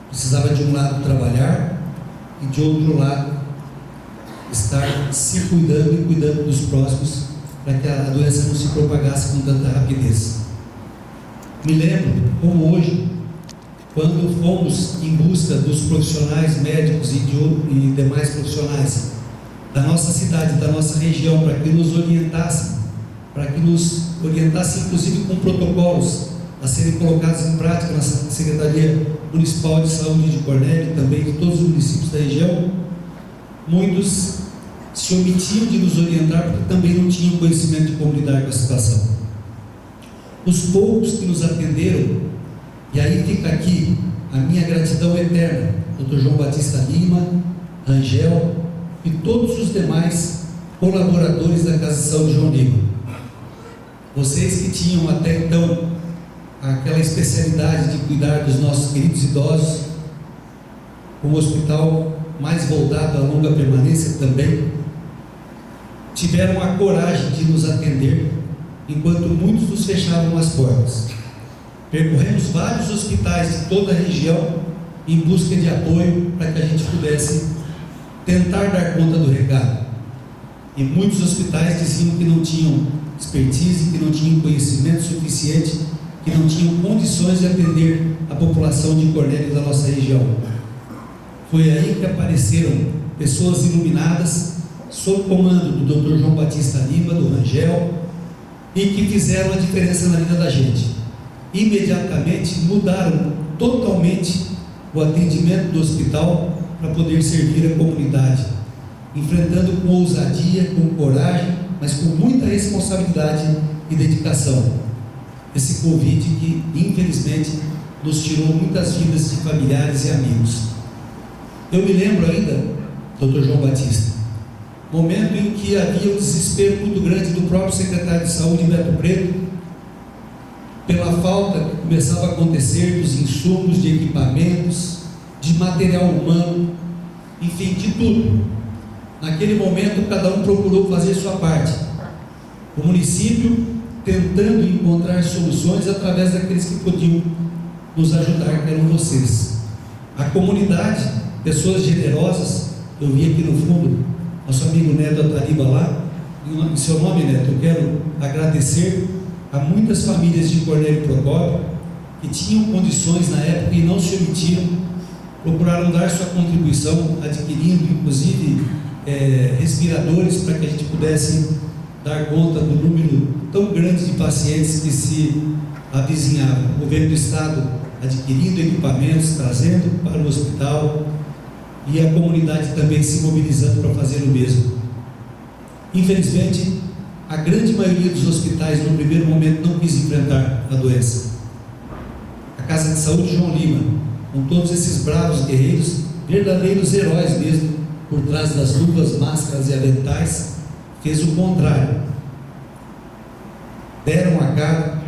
Precisava de um lado trabalhar e de outro lado estar se cuidando e cuidando dos próximos, para que a doença não se propagasse com tanta rapidez. Me lembro, como hoje, quando fomos em busca dos profissionais médicos e demais profissionais da nossa cidade, da nossa região, para que nos orientassem, inclusive com protocolos a serem colocados em prática na Secretaria Municipal de Saúde de Cornélio e também de todos os municípios da região, muitos se omitiam de nos orientar porque também não tinham conhecimento de como lidar com a situação. Os poucos que nos atenderam, e aí fica aqui a minha gratidão eterna, Dr. João Batista Lima, Rangel e todos os demais colaboradores da Casa de Saúde João Lima. Vocês que tinham até então aquela especialidade de cuidar dos nossos queridos idosos, com o hospital mais voltado à longa permanência também, tiveram a coragem de nos atender, enquanto muitos nos fechavam as portas. Percorremos vários hospitais de toda a região em busca de apoio para que a gente pudesse tentar dar conta do recado. E muitos hospitais diziam que não tinham expertise, que não tinham conhecimento suficiente, que não tinham condições de atender a população de Cornélio e da nossa região. Foi aí que apareceram pessoas iluminadas, sob comando do Dr. João Batista Lima, do Rangel, e que fizeram a diferença na vida da gente. Imediatamente mudaram totalmente o atendimento do hospital para poder servir a comunidade, enfrentando com ousadia, com coragem, mas com muita responsabilidade e dedicação esse Covid que infelizmente nos tirou muitas vidas de familiares e amigos. Eu me lembro ainda, Dr. João Batista, momento em que havia um desespero muito grande do próprio secretário de Saúde, Beto Preto, pela falta que começava a acontecer dos insumos, de equipamentos, de material humano, enfim, de tudo. Naquele momento, cada um procurou fazer sua parte. O município tentando encontrar soluções através daqueles que podiam nos ajudar, que eram vocês. A comunidade, pessoas generosas, eu vi aqui no fundo, nosso amigo Neto Atariba lá, em seu nome, Neto, eu quero agradecer a muitas famílias de Cornélio Procópio que tinham condições na época e não se omitiram, procuraram dar sua contribuição, adquirindo inclusive respiradores para que a gente pudesse dar conta do número tão grande de pacientes que se avizinhavam. O governo do estado adquirindo equipamentos, trazendo para o hospital, e a comunidade também se mobilizando para fazer o mesmo. Infelizmente, a grande maioria dos hospitais no primeiro momento não quis enfrentar a doença. A Casa de Saúde João Lima, com todos esses bravos guerreiros, verdadeiros heróis mesmo, por trás das luvas, máscaras e aventais, fez o contrário. Deram a cara,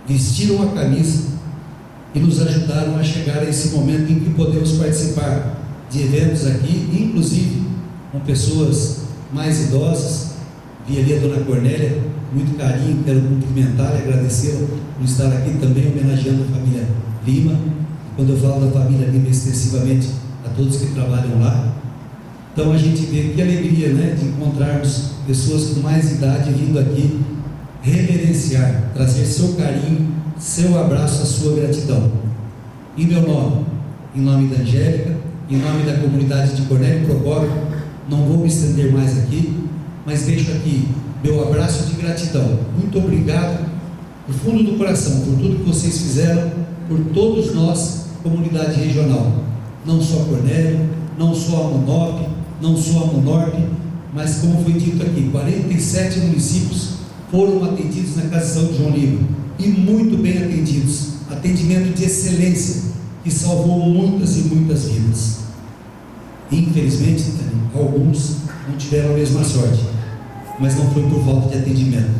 vestiram a camisa e nos ajudaram a chegar a esse momento em que podemos participar de eventos aqui, inclusive com pessoas mais idosas. Vi ali a dona Cornélia, muito carinho, quero cumprimentar e agradecê-la por estar aqui também homenageando a família Lima. Quando eu falo da família Lima, extensivamente a todos que trabalham lá. Então a gente vê que alegria, né, de encontrarmos pessoas com mais idade vindo aqui reverenciar, trazer seu carinho, seu abraço, a sua gratidão. Em meu nome, em nome da Angélica, em nome da comunidade de Cornélio Procópio, não vou me estender mais aqui, mas deixo aqui meu abraço de gratidão. Muito obrigado, do fundo do coração, por tudo que vocês fizeram, por todos nós, comunidade regional. Não só Cornélio, não só a Munop, não só a Munorp, mas como foi dito aqui, 47 municípios foram atendidos na Casa de Saúde João Lima, e muito bem atendidos, atendimento de excelência, que salvou muitas e muitas vidas. Infelizmente, alguns não tiveram a mesma sorte, mas não foi por falta de atendimento,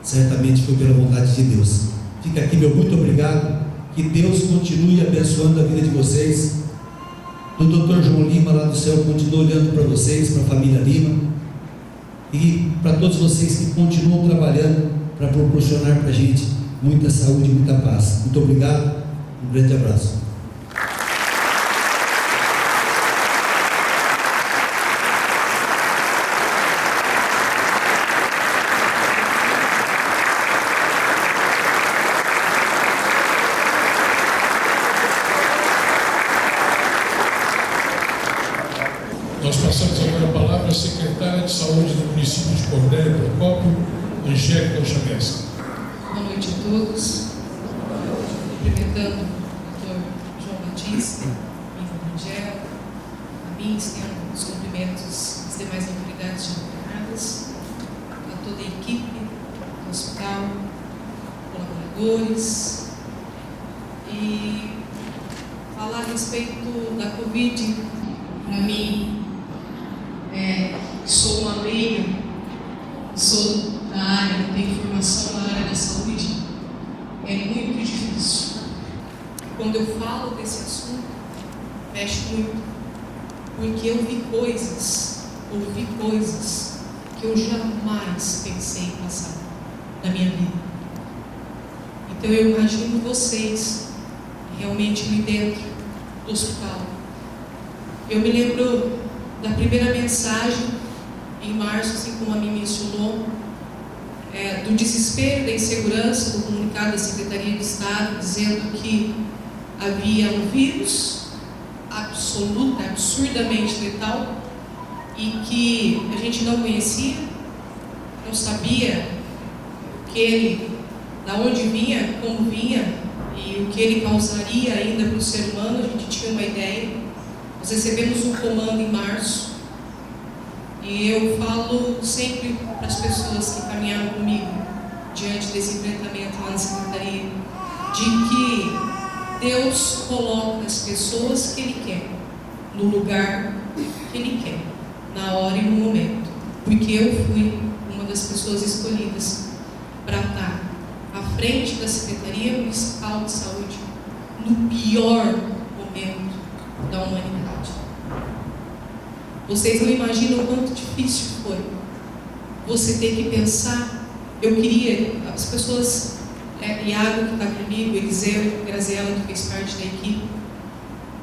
certamente foi pela vontade de Deus. Fica aqui meu muito obrigado, Que Deus continue abençoando a vida de vocês. O Dr. João Lima lá do céu continua olhando para vocês, para a família Lima, e para todos vocês que continuam trabalhando para proporcionar para a gente muita saúde e muita paz. Muito obrigado, um grande abraço. Nós passamos agora a palavra à secretária de saúde do município de Cordélia do Procópio, Angélica Chamesca. Boa noite a todos. Cumprimentando o Dr. João Batista, a Angélica, a mim, estendo os cumprimentos às demais autoridades já nomeadas, a toda a equipe do hospital, colaboradores, e falar a respeito da Covid. Para mim, sou uma leiga, sou da área, tenho formação na área da saúde, é muito difícil. Quando eu falo desse assunto, mexe muito, porque eu vi coisas, ouvi coisas que eu jamais pensei em passar na minha vida. Então eu imagino vocês realmente ali dentro do hospital. Eu me lembro da primeira mensagem em março, assim como a mim mencionou, do desespero, da insegurança, do comunicado da Secretaria de Estado, dizendo que havia um vírus absurdamente letal e que a gente não conhecia, não sabia da onde vinha, como vinha e o que ele causaria ainda para o ser humano. A gente tinha uma ideia. Nós recebemos um comando em março e eu falo sempre para as pessoas que caminharam comigo diante desse enfrentamento lá na Secretaria, de que Deus coloca as pessoas que Ele quer, no lugar que Ele quer, na hora e no momento, porque eu fui uma das pessoas escolhidas para estar à frente da Secretaria Municipal de Saúde no pior momento da humanidade. Vocês não imaginam o quanto difícil foi você ter que pensar. Eu queria, as pessoas, Iago que está comigo, Eliseu, Graziela que fez parte da equipe,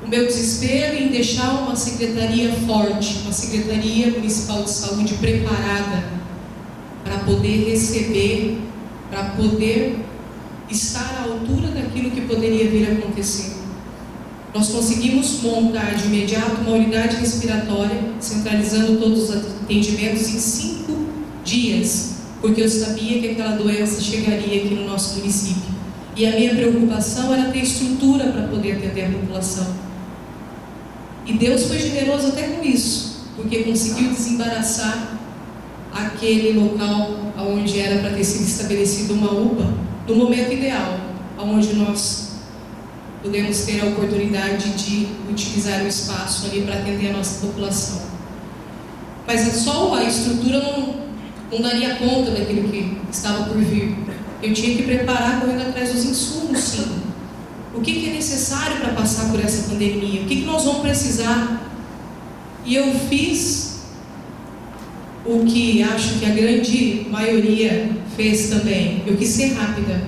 o meu desespero em deixar uma secretaria forte, uma Secretaria Municipal de Saúde preparada para poder receber, para poder estar à altura daquilo que poderia vir a acontecer. Nós conseguimos montar de imediato uma unidade respiratória, centralizando todos os atendimentos em 5 dias, porque eu sabia que aquela doença chegaria aqui no nosso município. E a minha preocupação era ter estrutura para poder atender a população. E Deus foi generoso até com isso, porque conseguiu desembaraçar aquele local onde era para ter sido estabelecida uma UPA, no momento ideal, onde nós podemos ter a oportunidade de utilizar o espaço ali para atender a nossa população. Mas só a estrutura não daria conta daquilo que estava por vir. Eu tinha que preparar correndo atrás dos insumos, sim. O que é necessário para passar por essa pandemia? O que nós vamos precisar? E eu fiz o que acho que a grande maioria fez também. Eu quis ser rápida.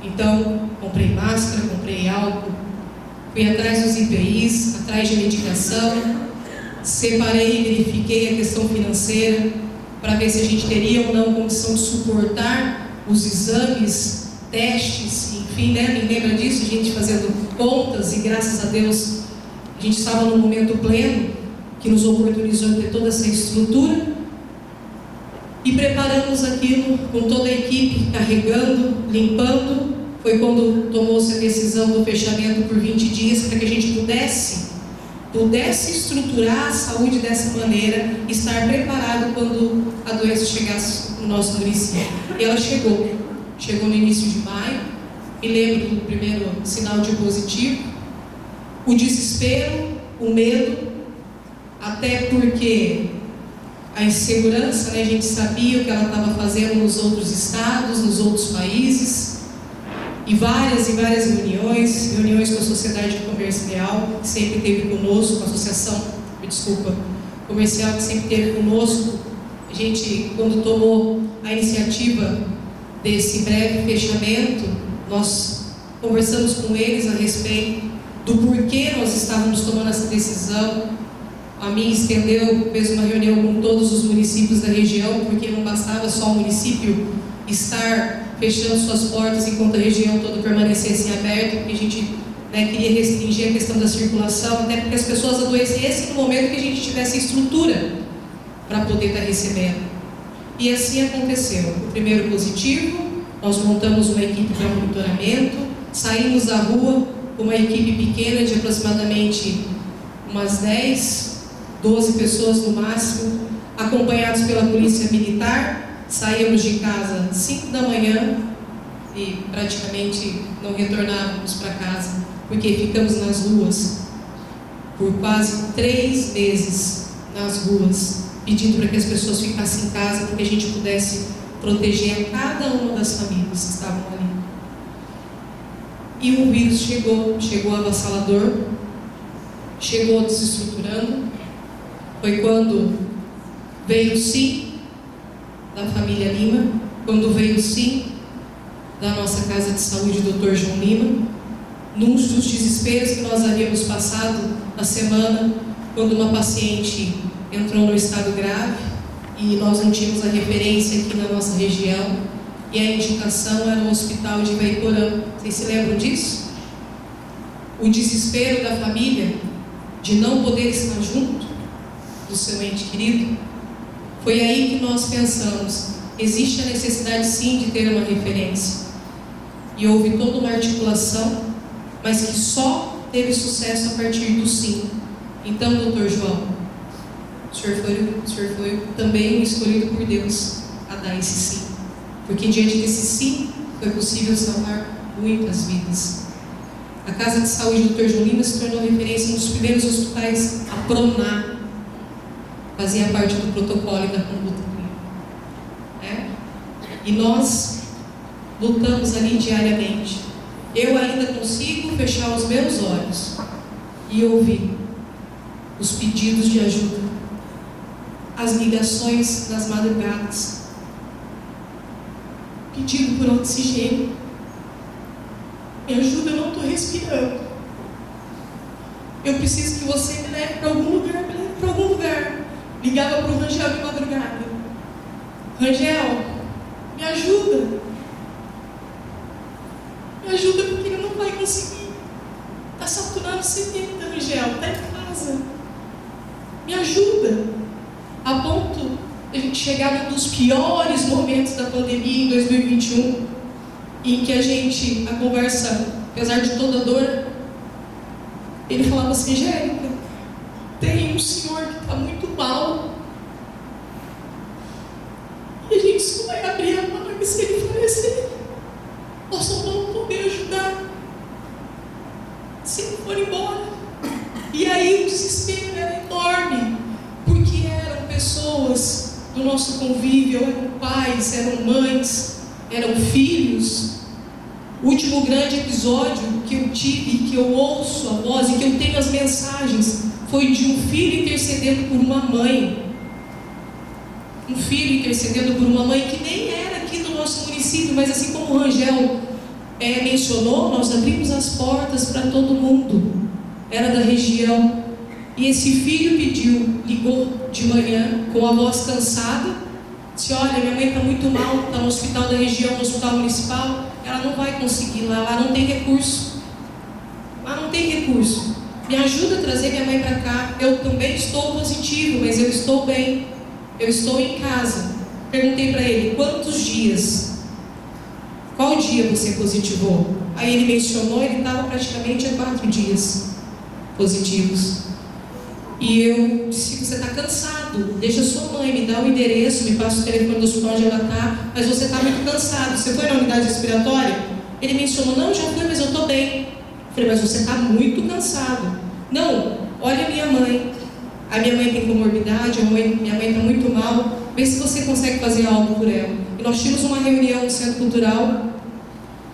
Então, comprei máscara, comprei álcool, fui atrás dos IPIs, atrás de medicação, separei e verifiquei a questão financeira para ver se a gente teria ou não condição de suportar os exames, testes, enfim, né? Me lembra disso, a gente fazendo contas, e graças a Deus a gente estava num momento pleno que nos oportunizou ter toda essa estrutura, e preparamos aquilo com toda a equipe, carregando, limpando. Foi quando tomou-se a decisão do fechamento por 20 dias, para que a gente pudesse estruturar a saúde dessa maneira, estar preparado quando a doença chegasse no nosso município. E ela chegou no início de maio. Me lembro do primeiro sinal de positivo, o desespero, o medo, até porque a insegurança, né? A gente sabia o que ela estava fazendo nos outros estados, nos outros países. e várias reuniões com a sociedade comercial, que sempre esteve conosco, com a associação, comercial, que sempre esteve conosco. A gente, quando tomou a iniciativa desse breve fechamento, nós conversamos com eles a respeito do porquê nós estávamos tomando essa decisão. A mim estendeu, fez uma reunião com todos os municípios da região, porque não bastava só o município estar fechando suas portas enquanto a região toda permanecesse aberta, porque a gente queria restringir a questão da circulação, até porque as pessoas adoecessem no momento que a gente tivesse estrutura para poder estar recebendo. E assim aconteceu. O primeiro positivo, nós montamos uma equipe para monitoramento, saímos da rua com uma equipe pequena de aproximadamente umas 10, 12 pessoas no máximo, acompanhados pela polícia militar. Saímos de casa às 5 da manhã e praticamente não retornávamos para casa, porque ficamos nas ruas por quase 3 meses nas ruas, pedindo para que as pessoas ficassem em casa, para que a gente pudesse proteger a cada uma das famílias que estavam ali. E o vírus chegou avassalador, chegou desestruturando. Foi quando veio o sim da família Lima, quando veio o sim da nossa Casa de Saúde, Dr. João Lima, num dos desesperos que nós havíamos passado na semana, quando uma paciente entrou no estado grave e nós não tínhamos a referência aqui na nossa região, e a indicação era o hospital de Ivaiporã. Vocês se lembram disso? O desespero da família de não poder estar junto do seu ente querido. Foi aí que nós pensamos, existe a necessidade sim de ter uma referência. E houve toda uma articulação, mas que só teve sucesso a partir do sim. Então, Dr. João, o senhor foi também escolhido por Deus a dar esse sim. Porque diante desse sim, foi possível salvar muitas vidas. A Casa de Saúde do Dr. João Lima se tornou referência em um dos primeiros hospitais a pronar. Fazia parte do protocolo e da conduta clínica. E nós lutamos ali diariamente. Eu ainda consigo fechar os meus olhos e ouvir os pedidos de ajuda, as ligações nas madrugadas, pedido por oxigênio. Me ajuda, eu não estou respirando. Eu preciso que você me leve para algum lugar, Ligava para o Rangel de madrugada. Rangel, me ajuda. Me ajuda porque ele não vai conseguir. Está saturando 70, Rangel, está em casa. Me ajuda. A ponto de a gente chegar num dos piores momentos da pandemia em 2021, em que a conversa, apesar de toda a dor, ele falava assim: Angélica, tem um senhor que está muito mal e a gente só vai abrir a vaga se ele falecer. Nós só vamos poder ajudar se ele for embora. E aí o desespero era enorme, porque eram pessoas do nosso convívio, eram pais, eram mães, eram filhos. O último grande episódio que eu tive, que eu ouço a voz e que eu tenho as mensagens, foi de um filho intercedendo por uma mãe. Um filho intercedendo por uma mãe que nem era aqui do nosso município, mas assim como o Rangel mencionou, nós abrimos as portas para todo mundo. Era da região. E esse filho ligou de manhã com a voz cansada, disse: olha, minha mãe está muito mal, está no hospital da região, no hospital municipal, ela não vai conseguir lá não tem recurso. Lá não tem recurso. Me ajuda a trazer minha mãe para cá. Eu também estou positivo, mas eu estou bem. Eu estou em casa. Perguntei para ele: quantos dias? Qual dia você positivou? Aí ele mencionou, ele estava praticamente há 4 dias positivos. E eu disse: você está cansado, deixa sua mãe, me dá o endereço, me passa o telefone do hospital onde ela está, mas você está muito cansado, você foi na unidade respiratória? Ele mencionou: não, já fui, mas eu estou bem. Eu falei: mas você está muito cansado. Não, olha a minha mãe, a minha mãe tem comorbidade, minha mãe está muito mal, vê se você consegue fazer algo por ela. E nós tínhamos uma reunião no Centro Cultural,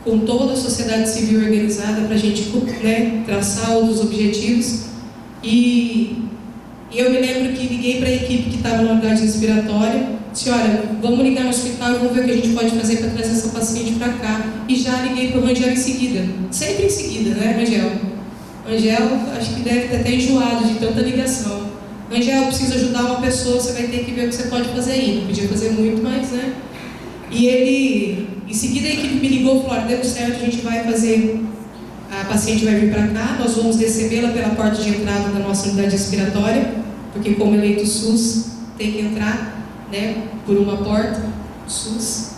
com toda a sociedade civil organizada para a gente, né, traçar outros objetivos. E eu me lembro que liguei para a equipe que estava na unidade respiratória, disse: olha, vamos ligar no hospital e vamos ver o que a gente pode fazer para trazer essa paciente para cá. E já liguei para o Rangel em seguida, sempre em seguida, né, Rangel? Rangel, acho que deve ter até enjoado de tanta ligação. Rangel, eu preciso ajudar uma pessoa, você vai ter que ver o que você pode fazer aí. Não podia fazer muito, mas, né? E ele, em seguida, a equipe me ligou e falou: olha, deu certo, a gente vai fazer, a paciente vai vir para cá, nós vamos recebê-la pela porta de entrada da nossa unidade respiratória, porque como eleito SUS, tem que entrar, né, por uma porta, SUS.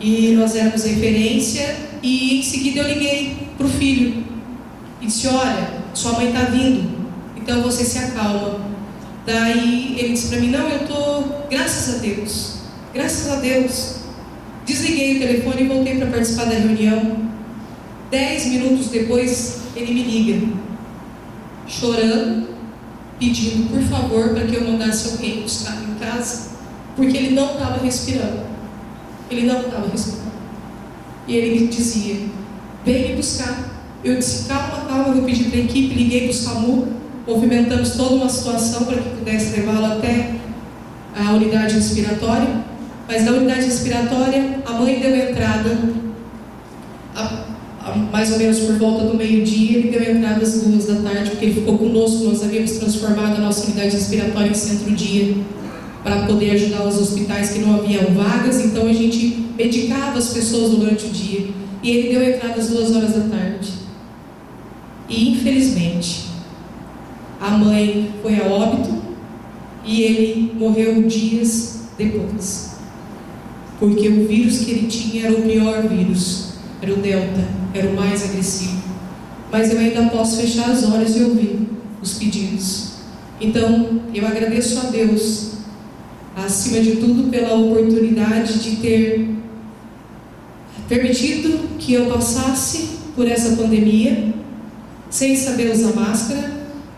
E nós éramos referência, e em seguida eu liguei para o filho e disse: olha, sua mãe está vindo, então você se acalma. Daí ele disse para mim: não, eu estou, graças a Deus. Desliguei o telefone e voltei para participar da reunião. 10 minutos depois, ele me liga, chorando, pedindo por favor para que eu mandasse alguém buscar em casa, porque ele não estava respirando. E ele me dizia: vem me buscar. Eu disse: calma, eu vou pedir para a equipe. Liguei para o SAMU, movimentamos toda uma situação para que pudesse levá-lo até a unidade respiratória. Mas na unidade respiratória, a mãe deu entrada, mais ou menos por volta do meio-dia. Ele deu entrada às 2 da tarde, porque ele ficou conosco. Nós havíamos transformado a nossa unidade respiratória em centro-dia, para poder ajudar os hospitais que não haviam vagas. Então a gente medicava as pessoas durante o dia. E ele deu entrada às 2 horas da tarde. E infelizmente, a mãe foi a óbito e ele morreu dias depois. Porque o vírus que ele tinha era o pior vírus, era o Delta, era o mais agressivo. Mas eu ainda posso fechar os olhos e ouvir os pedidos. Então, eu agradeço a Deus, acima de tudo, pela oportunidade de ter permitido que eu passasse por essa pandemia, sem saber usar máscara,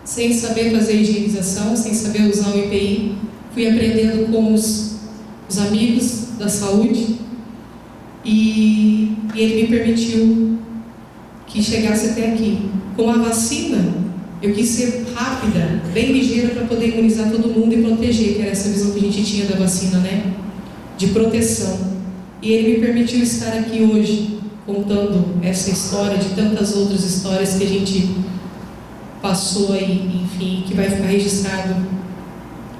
sem saber fazer higienização, sem saber usar o EPI. Fui aprendendo com os amigos da saúde, e ele me permitiu que chegasse até aqui. Com a vacina, eu quis ser rápida, bem ligeira, para poder imunizar todo mundo e proteger, que era essa visão que a gente tinha da vacina, né? De proteção. E ele me permitiu estar aqui hoje, contando essa história, de tantas outras histórias que a gente passou aí, enfim, que vai ficar registrado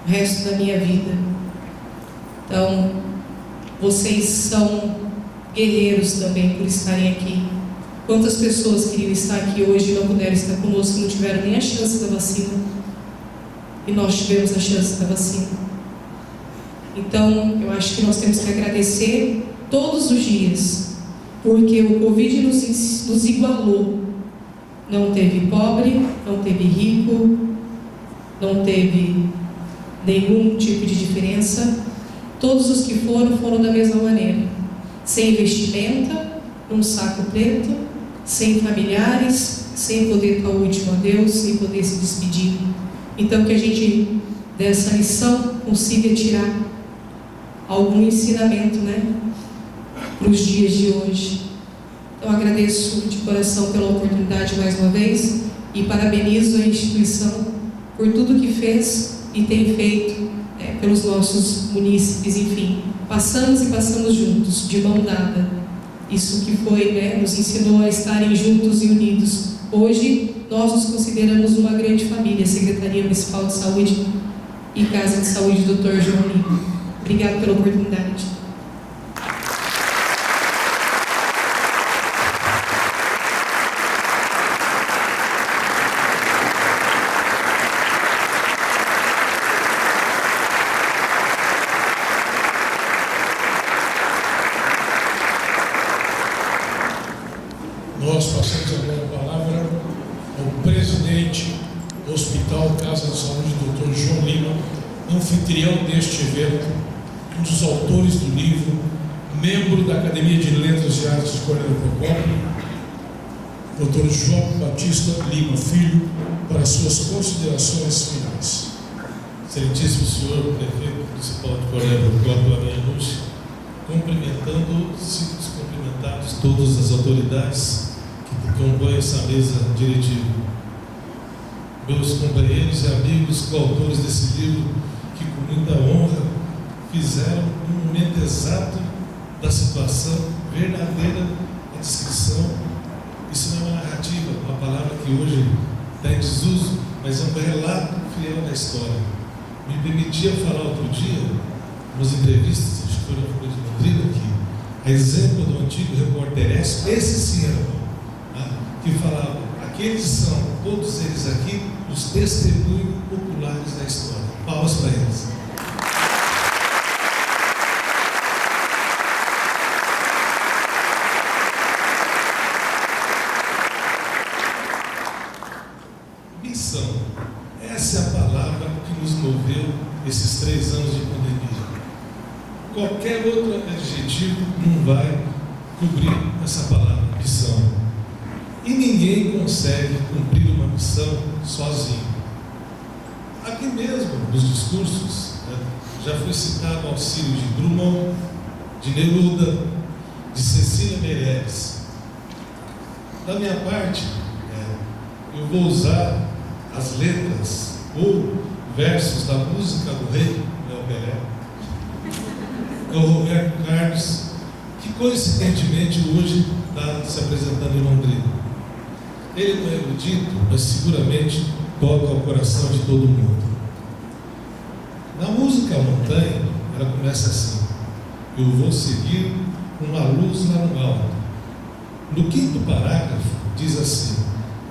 o resto da minha vida. Então, vocês são guerreiros também por estarem aqui. Quantas pessoas queriam estar aqui hoje e não puderam estar conosco, não tiveram nem a chance da vacina, e nós tivemos a chance da vacina. Então, eu acho que nós temos que agradecer todos os dias, porque o Covid nos igualou. Não teve pobre, não teve rico, não teve nenhum tipo de diferença. Todos os que foram da mesma maneira, sem vestimenta, num saco preto, sem familiares, sem poder dar o último adeus, sem poder se despedir. Então, que a gente, dessa lição, consiga tirar algum ensinamento, né, para os dias de hoje. Então, agradeço de coração pela oportunidade mais uma vez e parabenizo a instituição por tudo que fez e tem feito pelos nossos munícipes. Enfim, passamos juntos, de mão dada. Isso que foi, nos ensinou a estarem juntos e unidos. Hoje, nós nos consideramos uma grande família, Secretaria Municipal de Saúde e Casa de Saúde Dr. João Lima. Obrigado pela oportunidade. Nós passamos agora a palavra ao presidente do Hospital Casa de Saúde, Dr. João Lima, anfitrião deste evento, um dos autores do livro, membro da Academia de Letras e Artes de Coronel Procópio, Dr. João Batista Lima Filho, para suas considerações finais. Excelentíssimo senhor prefeito municipal de Coronel Procópio, a minha luz, cumprimentando, se descumprimentados todas as autoridades que compõem essa mesa diretiva, meus companheiros e amigos coautores desse livro, que com muita honra fizeram no momento exato da situação verdadeira a descrição. Isso não é uma narrativa, uma palavra que hoje está em desuso, mas é um relato fiel da história. Me permitia falar outro dia, nas entrevistas, acho que foi na Folha de Londrina aqui, a exemplo do antigo repórter Écio, esse sim era bom, né? Que falava, aqueles são, todos eles aqui, os testemunhos populares da história. Palmas para eles. Missão. Essa é a palavra que nos moveu esses 3 anos de pandemia. Qualquer outro adjetivo não vai cobrir essa palavra, missão. E ninguém consegue cumprir uma missão sozinho. Aqui mesmo, nos discursos, né, já foi citado o auxílio de Drummond, de Neruda, de Cecília Meirelles. Da minha parte, eu vou usar as letras ou versos da música do rei Léo Pelé, o Roberto Carlos, que coincidentemente hoje está se apresentando em Londrina. Ele não é erudito, mas seguramente toca ao coração de todo mundo. Na música Montanha, ela começa assim: eu vou seguir uma luz lá no alto. No 5º parágrafo diz assim: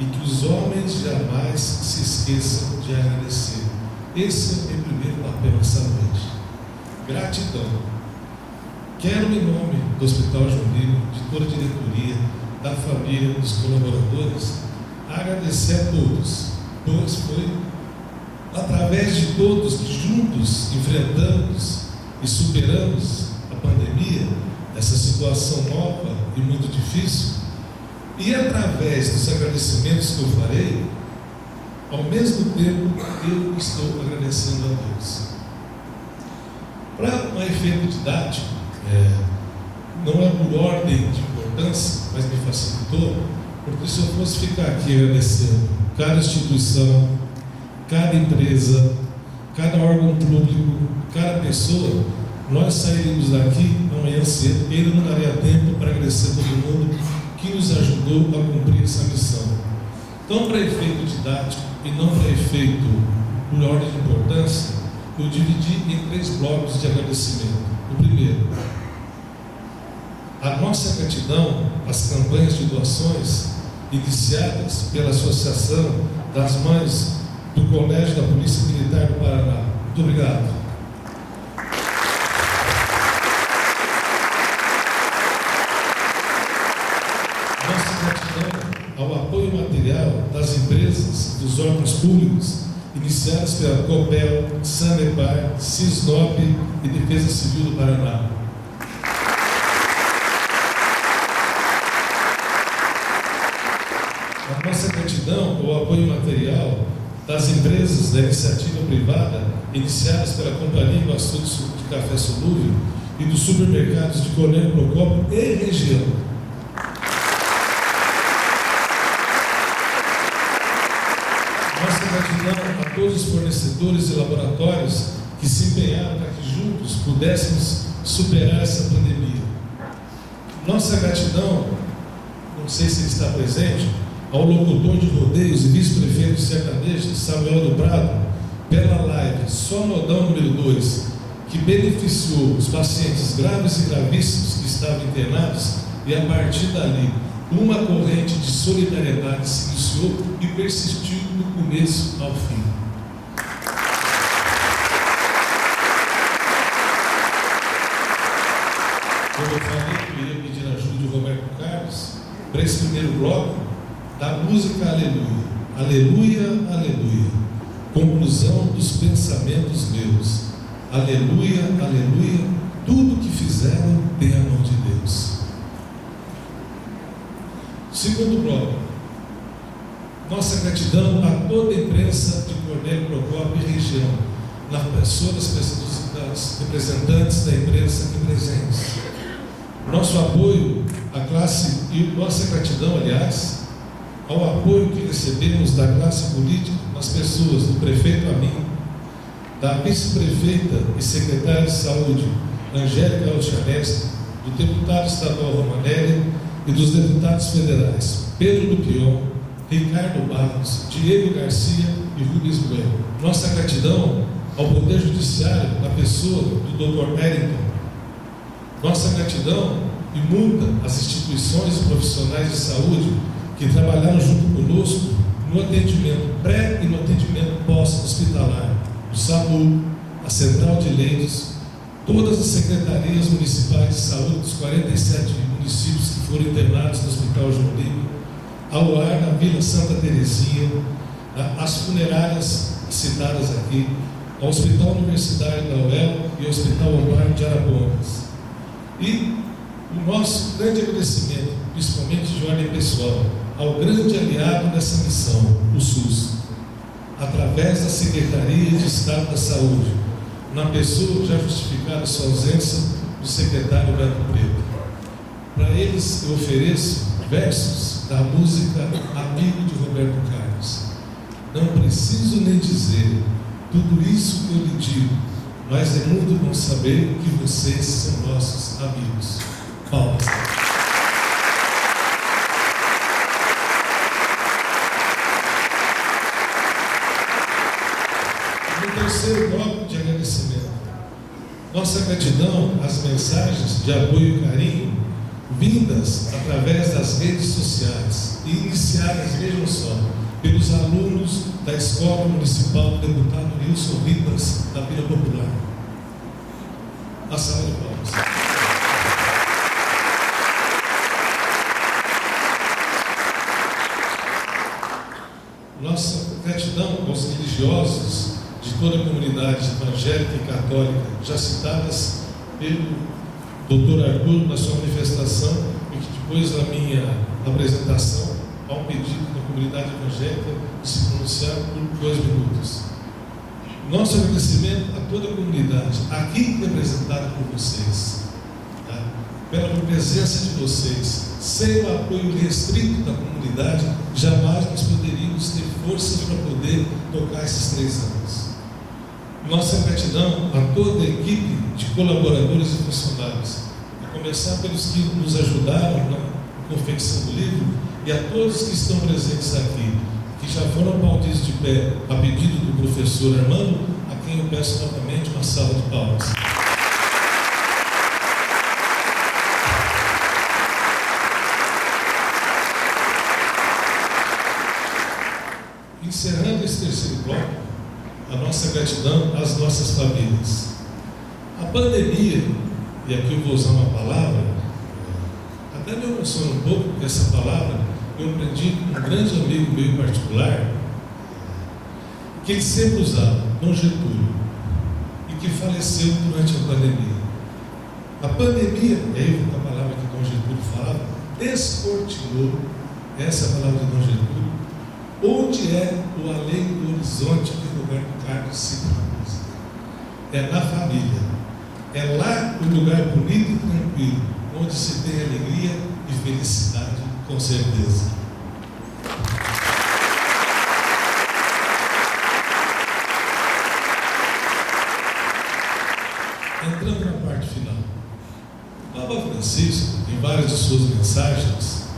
e que os homens jamais se esqueçam de agradecer. Esse é o meu primeiro papel nessa noite. Gratidão. Quero, em nome do Hospital João Lima, de toda a diretoria, da família, dos colaboradores, agradecer a todos, pois foi através de todos que juntos enfrentamos e superamos a pandemia, essa situação nova e muito difícil, e através dos agradecimentos que eu farei, ao mesmo tempo eu estou agradecendo a Deus. Para um efeito didático, não é por ordem de importância, mas me facilitou, porque se eu fosse ficar aqui agradecendo cada instituição, cada empresa, cada órgão público, cada pessoa, nós sairíamos daqui amanhã cedo, ele não daria tempo para agradecer todo mundo que nos ajudou a cumprir essa missão. Então, para efeito didático e não para efeito por ordem de importância, eu dividi em 3 blocos de agradecimento. O primeiro, a nossa gratidão às campanhas de doações iniciadas pela Associação das Mães do Colégio da Polícia Militar do Paraná. Muito obrigado. Nossa gratidão ao apoio material das empresas e dos órgãos públicos iniciadas pela COPEL, Sanepar, Cisnop e Defesa Civil do Paraná. A nossa gratidão ao apoio material das empresas da iniciativa privada iniciadas pela Companhia Iguaçu de Café Solúvel e dos supermercados de Cornélio Procópio e região. Nossa gratidão a todos os fornecedores e laboratórios que se empenharam para que juntos pudéssemos superar essa pandemia. Nossa gratidão, não sei se ele está presente, ao locutor de rodeios e vice-prefeito de sertanejo, Samuel do Prado, pela live Só Nodão número 2, que beneficiou os pacientes graves e gravíssimos que estavam internados, e a partir dali, uma corrente de solidariedade se iniciou e persistiu do começo ao fim. Como eu falei, eu queria pedir a ajuda de Roberto Carlos para esse primeiro bloco da música Aleluia. Aleluia, aleluia. Conclusão dos pensamentos meus. Aleluia, aleluia. Tudo que fizeram tem a mão de Deus. Segundo bloco. Nossa gratidão a toda a imprensa de Cornélio Procópio e região, na pessoa das representantes da imprensa aqui presentes. Nosso apoio à classe e nossa gratidão, aliás, ao apoio que recebemos da classe política, nas pessoas do prefeito Amin, da vice-prefeita e secretária de saúde, Angélica Alchaneste, do deputado estadual Romanelli e dos deputados federais Pedro Lupion, Ricardo Barros, Diego Garcia e Rubens Bueno. Nossa gratidão ao Poder Judiciário, na pessoa do Dr. Errington. Nossa gratidão e multa às instituições e profissionais de saúde que trabalharam junto conosco no atendimento pré e no atendimento pós-hospitalar, o SAMU, a Central de Leitos, todas as secretarias municipais de saúde dos 47 municípios que foram internados no Hospital João Lima, ao ar na Vila Santa Terezinha, as funerárias citadas aqui, ao Hospital Universitário da UEL e ao Hospital Omar de Arapongas. E o nosso grande agradecimento, principalmente de ordem pessoal, ao grande aliado nessa missão, o SUS, através da Secretaria de Estado da Saúde, na pessoa já justificada sua ausência do secretário Beto Preto. Para eles eu ofereço versos da música Amigo de Roberto Carlos. Não preciso nem dizer tudo isso que eu lhe digo, mas é muito bom saber que vocês são nossos amigos. Palmas. No terceiro bloco de agradecimento, nossa gratidão às mensagens de apoio e carinho vindas através das redes sociais e iniciadas, vejam só, pelos alunos da Escola Municipal do deputado Nilson Ribas, da Vila Popular. A sala de palmas. Nossa gratidão aos religiosos de toda a comunidade evangélica e católica, já citadas pelo Dr. Arthur na sua manifestação, e que depois da minha apresentação, há um pedido da comunidade evangélica de se pronunciar por 2 minutos. Nosso agradecimento a toda a comunidade, aqui representada por vocês, tá? Pela presença de vocês. Sem o apoio restrito da comunidade, jamais nós poderíamos ter forças para poder tocar esses 3 anos. Nossa gratidão a toda a equipe de colaboradores e funcionários, a começar pelos que nos ajudaram na confecção do livro e a todos que estão presentes aqui, que já foram aplaudidos de pé a pedido do professor Armando, a quem eu peço novamente uma salva de palmas. Encerrando esse terceiro bloco, a nossa gratidão às nossas famílias. A pandemia, e aqui eu vou usar uma palavra, até me emociona um pouco, porque essa palavra eu aprendi com um grande amigo meu em particular, que ele sempre usava, Dom Getúlio, e que faleceu durante a pandemia. A pandemia, e aí a palavra que Dom Getúlio falava, descortinou, essa é a palavra de Dom Getúlio, onde é o além do horizonte que Roberto Carlos cita na música. É na família. É lá o lugar bonito e tranquilo, onde se tem alegria e felicidade, com certeza. Entrando na parte final, Papa Francisco, em várias de suas mensagens,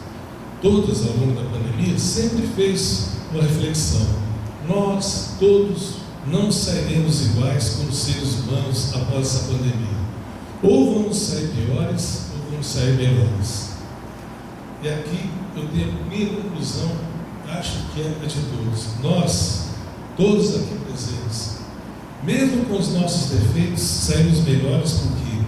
todas ao longo da pandemia, sempre fez uma reflexão. Nós, todos, não sairemos iguais como seres humanos após essa pandemia. Ou vamos sair piores, ou vamos sair melhores. E aqui eu tenho a minha conclusão, acho que é a de todos. Nós, todos aqui presentes, mesmo com os nossos defeitos, saímos melhores porque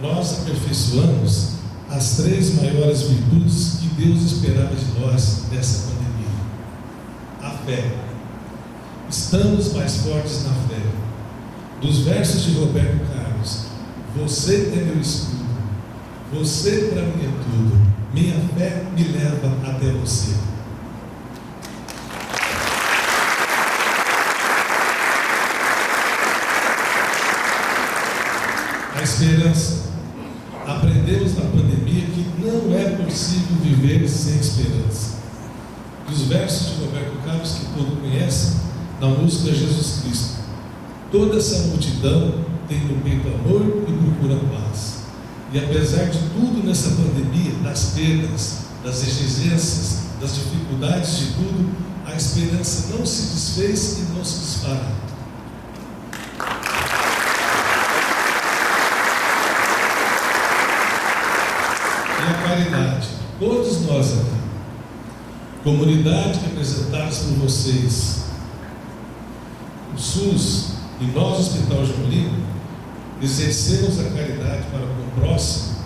nós aperfeiçoamos as 3 maiores virtudes que Deus esperava de nós nessa pandemia. A fé. Estamos mais fortes na fé. Dos versos de Roberto Carlos: você é meu escudo, você para mim é tudo, minha fé me leva até você. A esperança. aprendemos na pandemia que não é possível viver sem esperança. E os versos de Roberto Carlos, que todos conhecem, na música Jesus Cristo: toda essa multidão tem no peito amor e procura paz. E apesar de tudo nessa pandemia, das perdas, das exigências, das dificuldades de tudo, a esperança não se desfez e não se desfará. E a caridade, todos nós aqui, comunidade representadas por vocês, o SUS e nós, Hospital João Lima, exercemos a caridade para com o próximo,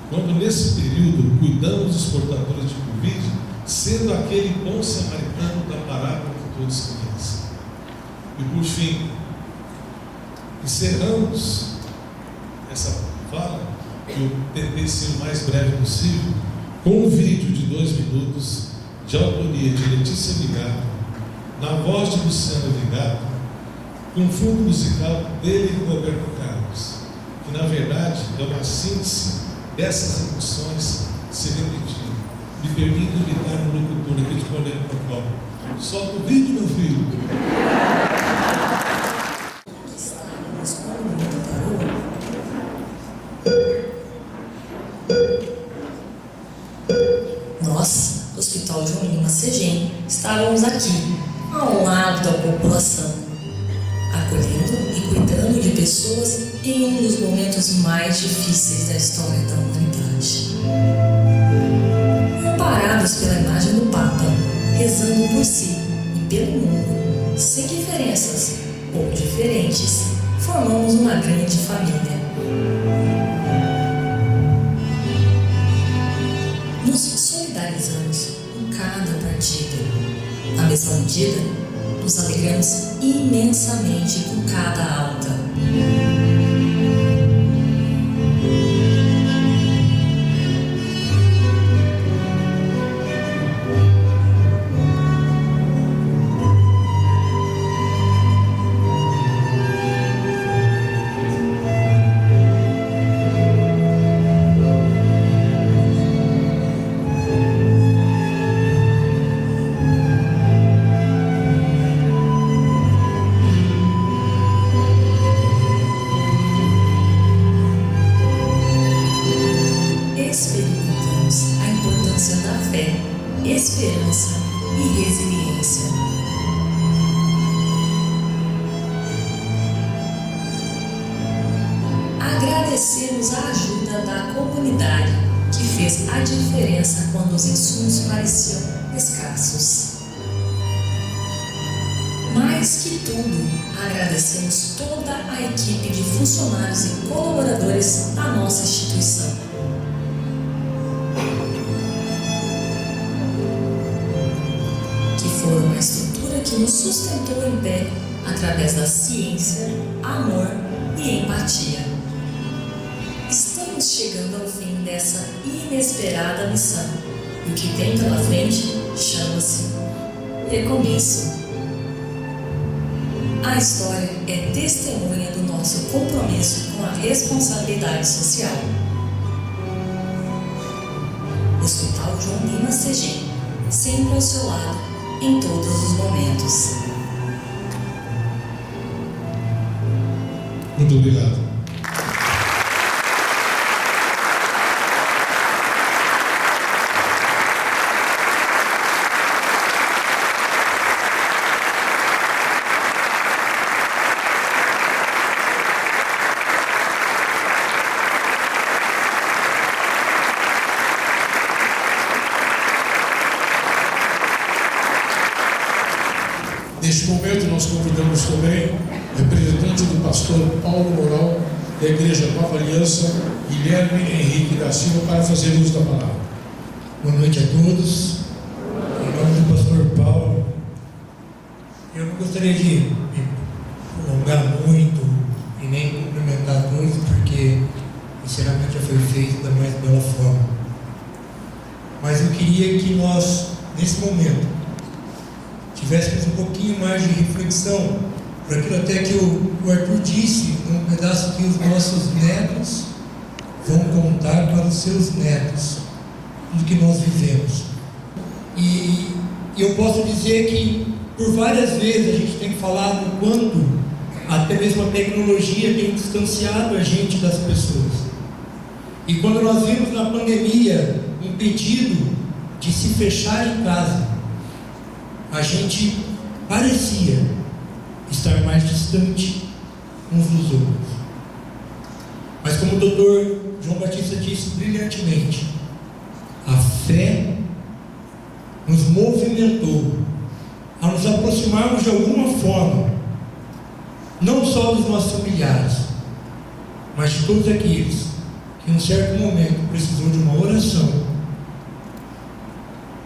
quando nesse período cuidamos dos portadores de Covid, sendo aquele bom samaritano da parábola que todos conhecem. E por fim, encerramos essa fala, que eu tentei ser o mais breve possível, com um vídeo de 2 minutos, de autoria de Letícia Vigato, na voz de Luciana Vigato, com fundo musical dele e Roberto Carlos, que na verdade é uma síntese dessas emoções se repetindo. Me permita imitar um locutor aqui de Colégio Procol. Solta o vídeo, meu filho. Nós, Hospital João Lima CEGEM, estávamos aqui, ao lado da população, acolhendo e cuidando de pessoas em um dos momentos mais difíceis da história da humanidade. Amparados pela imagem do Papa, rezando por si e pelo mundo, sem diferenças ou diferentes, formamos uma grande família. Nos solidarizamos com cada partida. Na mesma medida, nos alegramos imensamente com cada alta. Esperança e resiliência. Agradecemos a ajuda da comunidade, que fez a diferença quando os insumos pareciam escassos. Mais que tudo, agradecemos toda a equipe de funcionários e colaboradores da nossa instituição. Foram uma estrutura que nos sustentou em pé através da ciência, amor e empatia. Estamos chegando ao fim dessa inesperada missão e o que vem pela frente chama-se recomeço. A história é testemunha do nosso compromisso com a responsabilidade social. Hospital João Lima CEGEM, sempre ao seu lado, em todos os momentos. Muito obrigado. Neste momento nós convidamos também o representante do pastor Paulo Moral, da Igreja Nova Aliança, Guilherme Henrique da Silva, para fazer uso da palavra. Boa noite a todos. Em nome do pastor Paulo, eu não gostaria de me prolongar muito e nem cumprimentar todos, porque sinceramente já foi feito da mais bela forma. Mas eu queria que nós, nesse momento, tivéssemos um pouquinho mais de reflexão por aquilo até que o Arthur disse, um pedaço que os nossos netos vão contar para os seus netos tudo que nós vivemos. E eu posso dizer que por várias vezes a gente tem falado o quanto até mesmo a tecnologia tem distanciado a gente das pessoas. E quando nós vimos na pandemia um pedido de se fechar em casa, a gente parecia estar mais distante uns dos outros. Mas como o doutor João Batista disse brilhantemente, a fé nos movimentou a nos aproximarmos de alguma forma, não só dos nossos familiares, mas de todos aqueles que em um certo momento precisou de uma oração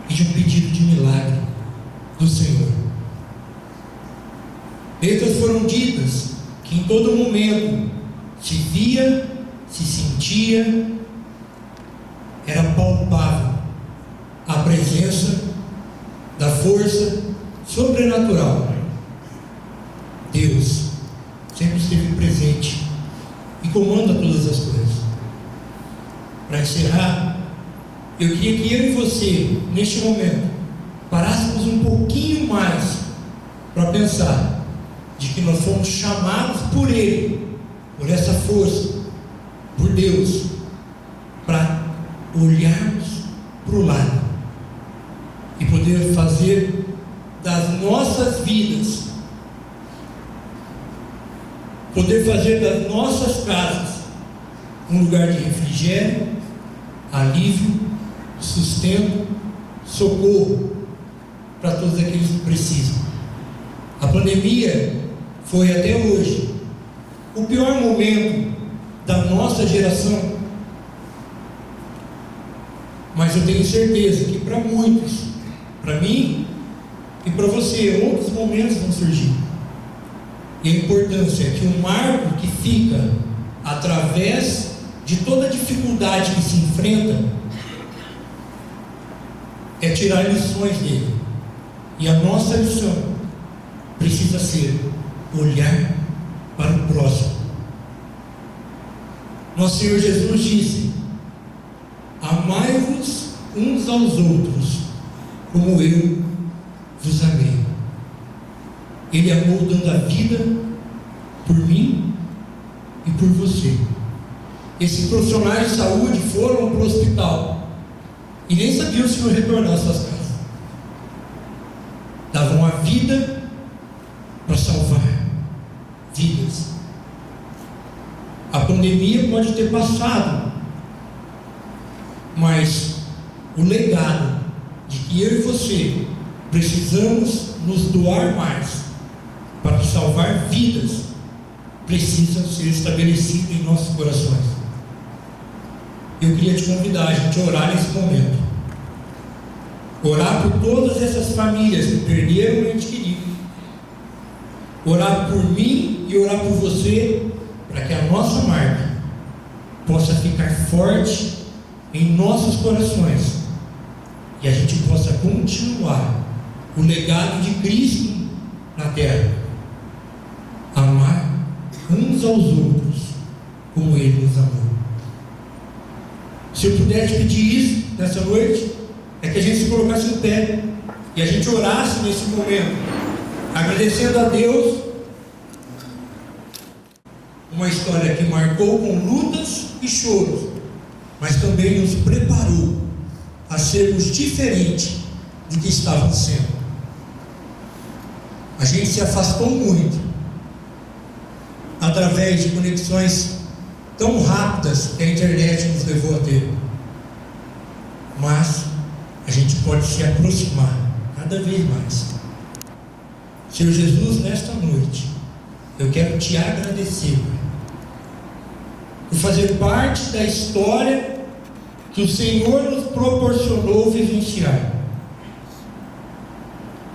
e de um pedido de milagre do Senhor. Letras foram ditas que em todo momento se via, se sentia, era palpável a presença da força sobrenatural. Deus sempre esteve presente e comanda todas as coisas. Para encerrar, eu queria que eu e você, neste momento, parássemos um pouquinho mais para pensar de que nós fomos chamados por Ele, por essa força, por Deus, para olharmos para o lado e poder fazer das nossas vidas, poder fazer das nossas casas um lugar de refrigério, alívio, sustento, socorro para todos aqueles que precisam. A pandemia foi até hoje o pior momento da nossa geração, mas eu tenho certeza que para muitos, para mim e para você, outros momentos vão surgir. E a importância é que o marco que fica através de toda a dificuldade que se enfrenta é tirar lições dele. E a nossa lição precisa ser olhar para o próximo. Nosso Senhor Jesus disse: amai-vos uns aos outros como eu vos amei. Ele amou dando a vida por mim e por você. Esses profissionais de saúde foram para o hospital e nem sabiam se iam retornar às suas casas. Davam a vida para salvar vidas. A pandemia pode ter passado, mas o legado de que eu e você precisamos nos doar mais para salvar vidas precisa ser estabelecido em nossos corações. Eu queria te convidar a gente a orar nesse momento, orar por todas essas famílias que perderam um ente querido, orar por mim e orar por você, para que a nossa marca possa ficar forte em nossos corações e a gente possa continuar o legado de Cristo na terra, amar uns aos outros como Ele nos amou. Se eu puder te pedir isso nessa noite, é que a gente se colocasse em pé e a gente orasse nesse momento, agradecendo a Deus uma história que marcou com lutas e choros, mas também nos preparou a sermos diferentes do que estávamos sendo. A gente se afastou muito através de conexões tão rápidas que a internet nos levou a ter, mas a gente pode se aproximar cada vez mais. Senhor Jesus, nesta noite eu quero te agradecer por fazer parte da história que o Senhor nos proporcionou vivenciar,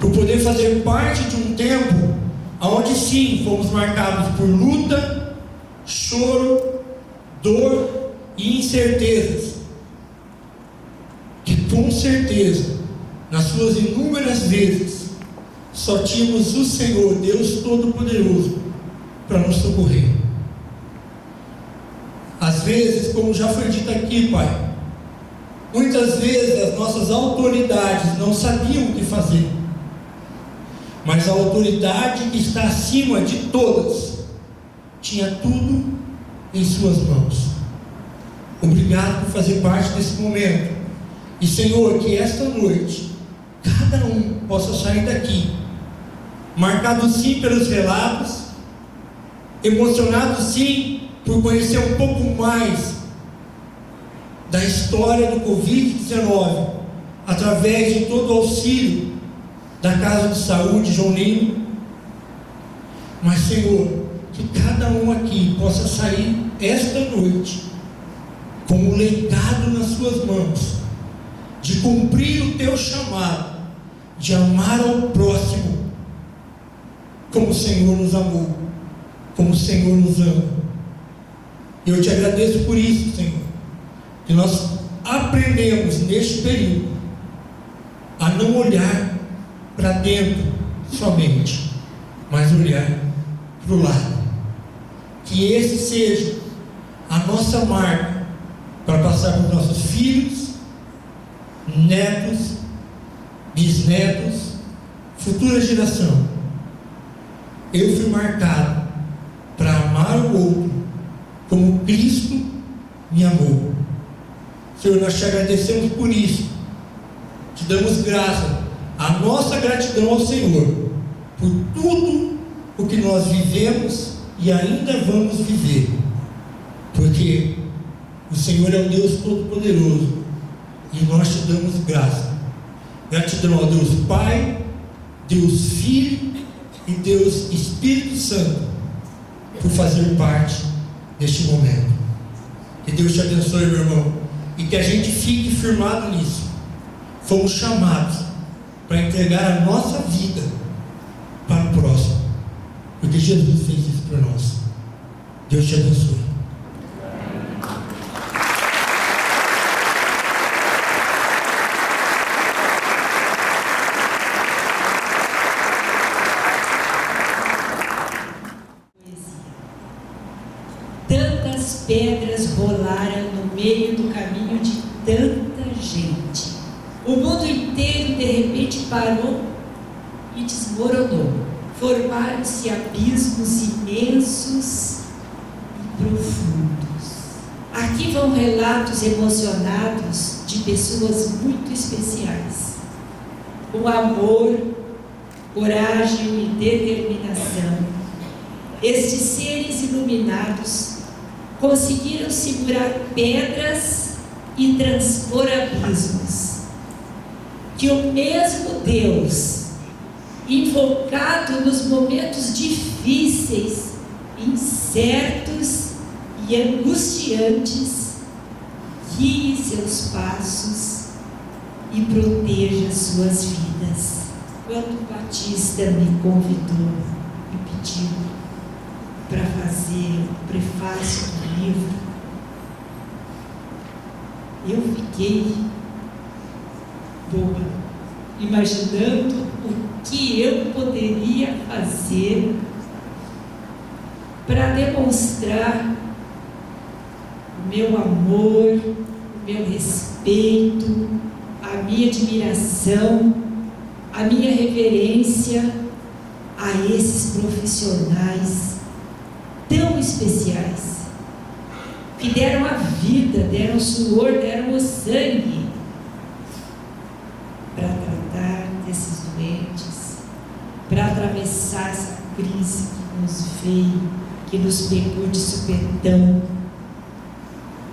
por poder fazer parte de um tempo onde sim fomos marcados por luta, choro, dor e incertezas, que com certeza nas suas inúmeras vezes só tínhamos o Senhor, Deus Todo-Poderoso, para nos socorrer. Às Às vezes, como já foi dito aqui, Pai, muitas vezes as nossas autoridades não sabiam o que fazer, mas a autoridade que está acima de todas tinha tudo em suas mãos. Obrigado por fazer parte desse momento. E Senhor, que esta noite cada um possa sair daqui marcado sim pelos relatos, emocionado sim por conhecer um pouco mais da história do Covid-19 através de todo o auxílio da Casa de Saúde João Lino. Mas Senhor, que cada um aqui possa sair esta noite com um legado nas suas mãos, de cumprir o teu chamado, de amar ao próximo, como o Senhor nos amou, como o Senhor nos ama. Eu te agradeço por isso, Senhor, que nós aprendemos neste período a não olhar para dentro somente, mas olhar para o lado. Que esse seja a nossa marca para passar para os nossos filhos, netos, bisnetos, futura geração. Eu fui marcado para amar o outro como Cristo me amou. Senhor, nós te agradecemos por isso. Te damos graça, a nossa gratidão ao Senhor por tudo o que nós vivemos e ainda vamos viver, porque o Senhor é o Deus Todo-Poderoso e nós te damos graça. Gratidão ao Deus Pai, Deus Filho e Deus Espírito Santo por fazer parte deste momento. Que Deus te abençoe, meu irmão, e que a gente fique firmado nisso. Fomos chamados para entregar a nossa vida para o próximo, porque Jesus fez isso por nós. Deus te abençoe. Tantas pedras rolaram no meio do caminho de tanta gente. O mundo inteiro de repente parou e desmoronou. Formaram-se abismos imensos e profundos. Aqui vão relatos emocionados de pessoas muito especiais, com amor, coragem e determinação. Estes seres iluminados conseguiram segurar pedras e transpor abismos. Que o mesmo Deus, invocado nos momentos difíceis, incertos e angustiantes, guie seus passos e proteja suas vidas. Quando Batista me convidou, me pediu para fazer o prefácio do livro, eu fiquei boba, imaginando o que eu poderia fazer para demonstrar o meu amor, o meu respeito, a minha admiração, a minha reverência a esses profissionais tão especiais, que deram a vida, deram o suor, deram o sangue para tratar desses doentes, para atravessar essa crise que nos veio, que nos pegou de supetão,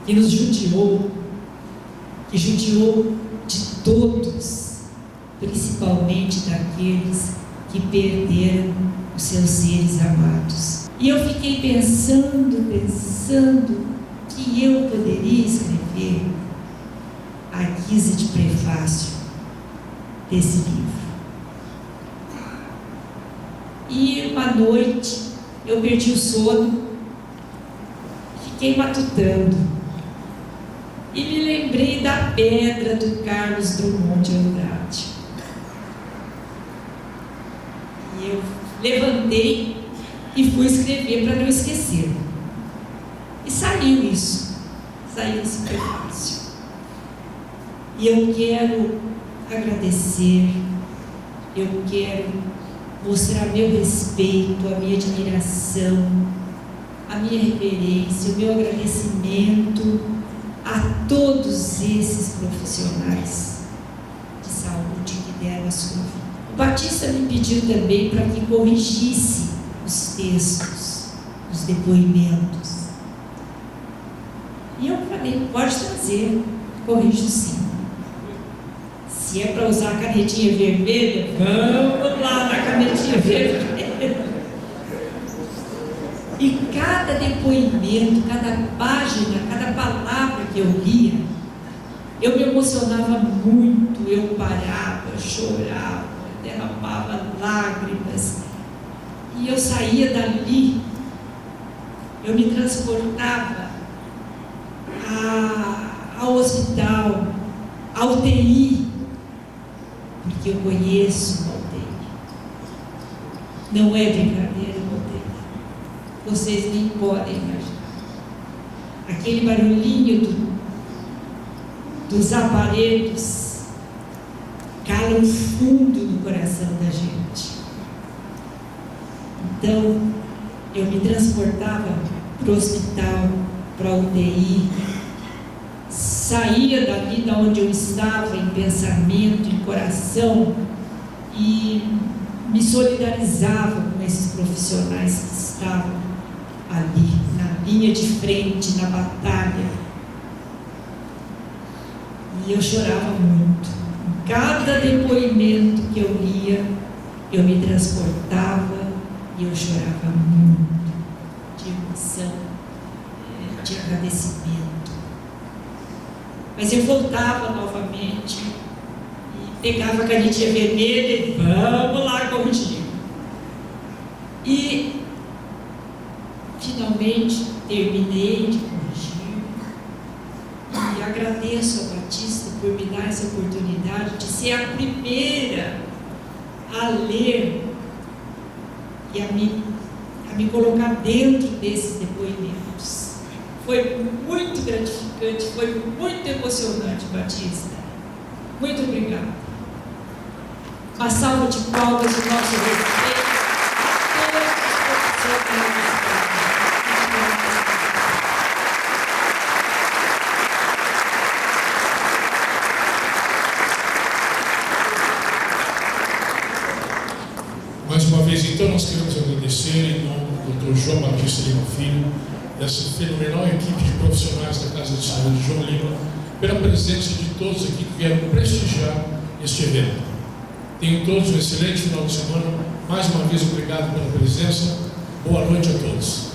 que nos judiou, que judiou de todos, principalmente daqueles que perderam os seus seres amados. E eu fiquei pensando que eu poderia escrever a guisa de prefácio desse livro. E uma noite eu perdi o sono, fiquei matutando e me lembrei da pedra do Carlos Drummond de Andrade. E eu levantei e fui escrever para não esquecer. E saiu isso. daí esse prefácio. E eu quero agradecer, eu quero mostrar meu respeito, a minha admiração, a minha reverência, o meu agradecimento a todos esses profissionais de saúde que deram a sua vida. O Batista me pediu também para que corrigisse os textos, os depoimentos. E eu falei, pode trazer, corrijo sim. Se é para usar a canetinha vermelha, vamos lá na canetinha vermelha. E cada depoimento, cada página, cada palavra que eu lia, eu me emocionava muito, eu parava, chorava, derramava lágrimas. E eu saía dali, eu me transportava ao hospital, à UTI, porque eu conheço uma UTI. Não é brincadeira uma UTI. Vocês nem podem imaginar. Aquele barulhinho dos aparelhos cala fundo no coração da gente. Então, eu me transportava para o hospital, para a UTI, saía da vida onde eu estava em pensamento, em coração, e me solidarizava com esses profissionais que estavam ali, na linha de frente, na batalha. E eu chorava muito. Em cada depoimento que eu lia, eu me transportava e eu chorava muito, de emoção, de agradecimento. Mas eu voltava novamente e pegava a canetinha vermelha e vamos lá corrigir. E finalmente terminei de corrigir e agradeço ao Batista por me dar essa oportunidade de ser a primeira a ler e a me colocar dentro desses depoimentos. Foi muito gratificante, foi muito emocionante, Batista. Muito obrigada. Uma salva de palmas do nosso respeito. Mais uma vez, então, nós queremos agradecer em nome do Dr. João Batista Lima Filho, dessa fenomenal equipe de profissionais da Casa de Saúde João Lima, pela presença de todos aqui que vieram prestigiar este evento. Tenham todos um excelente final de semana. Mais uma vez, obrigado pela presença. Boa noite a todos.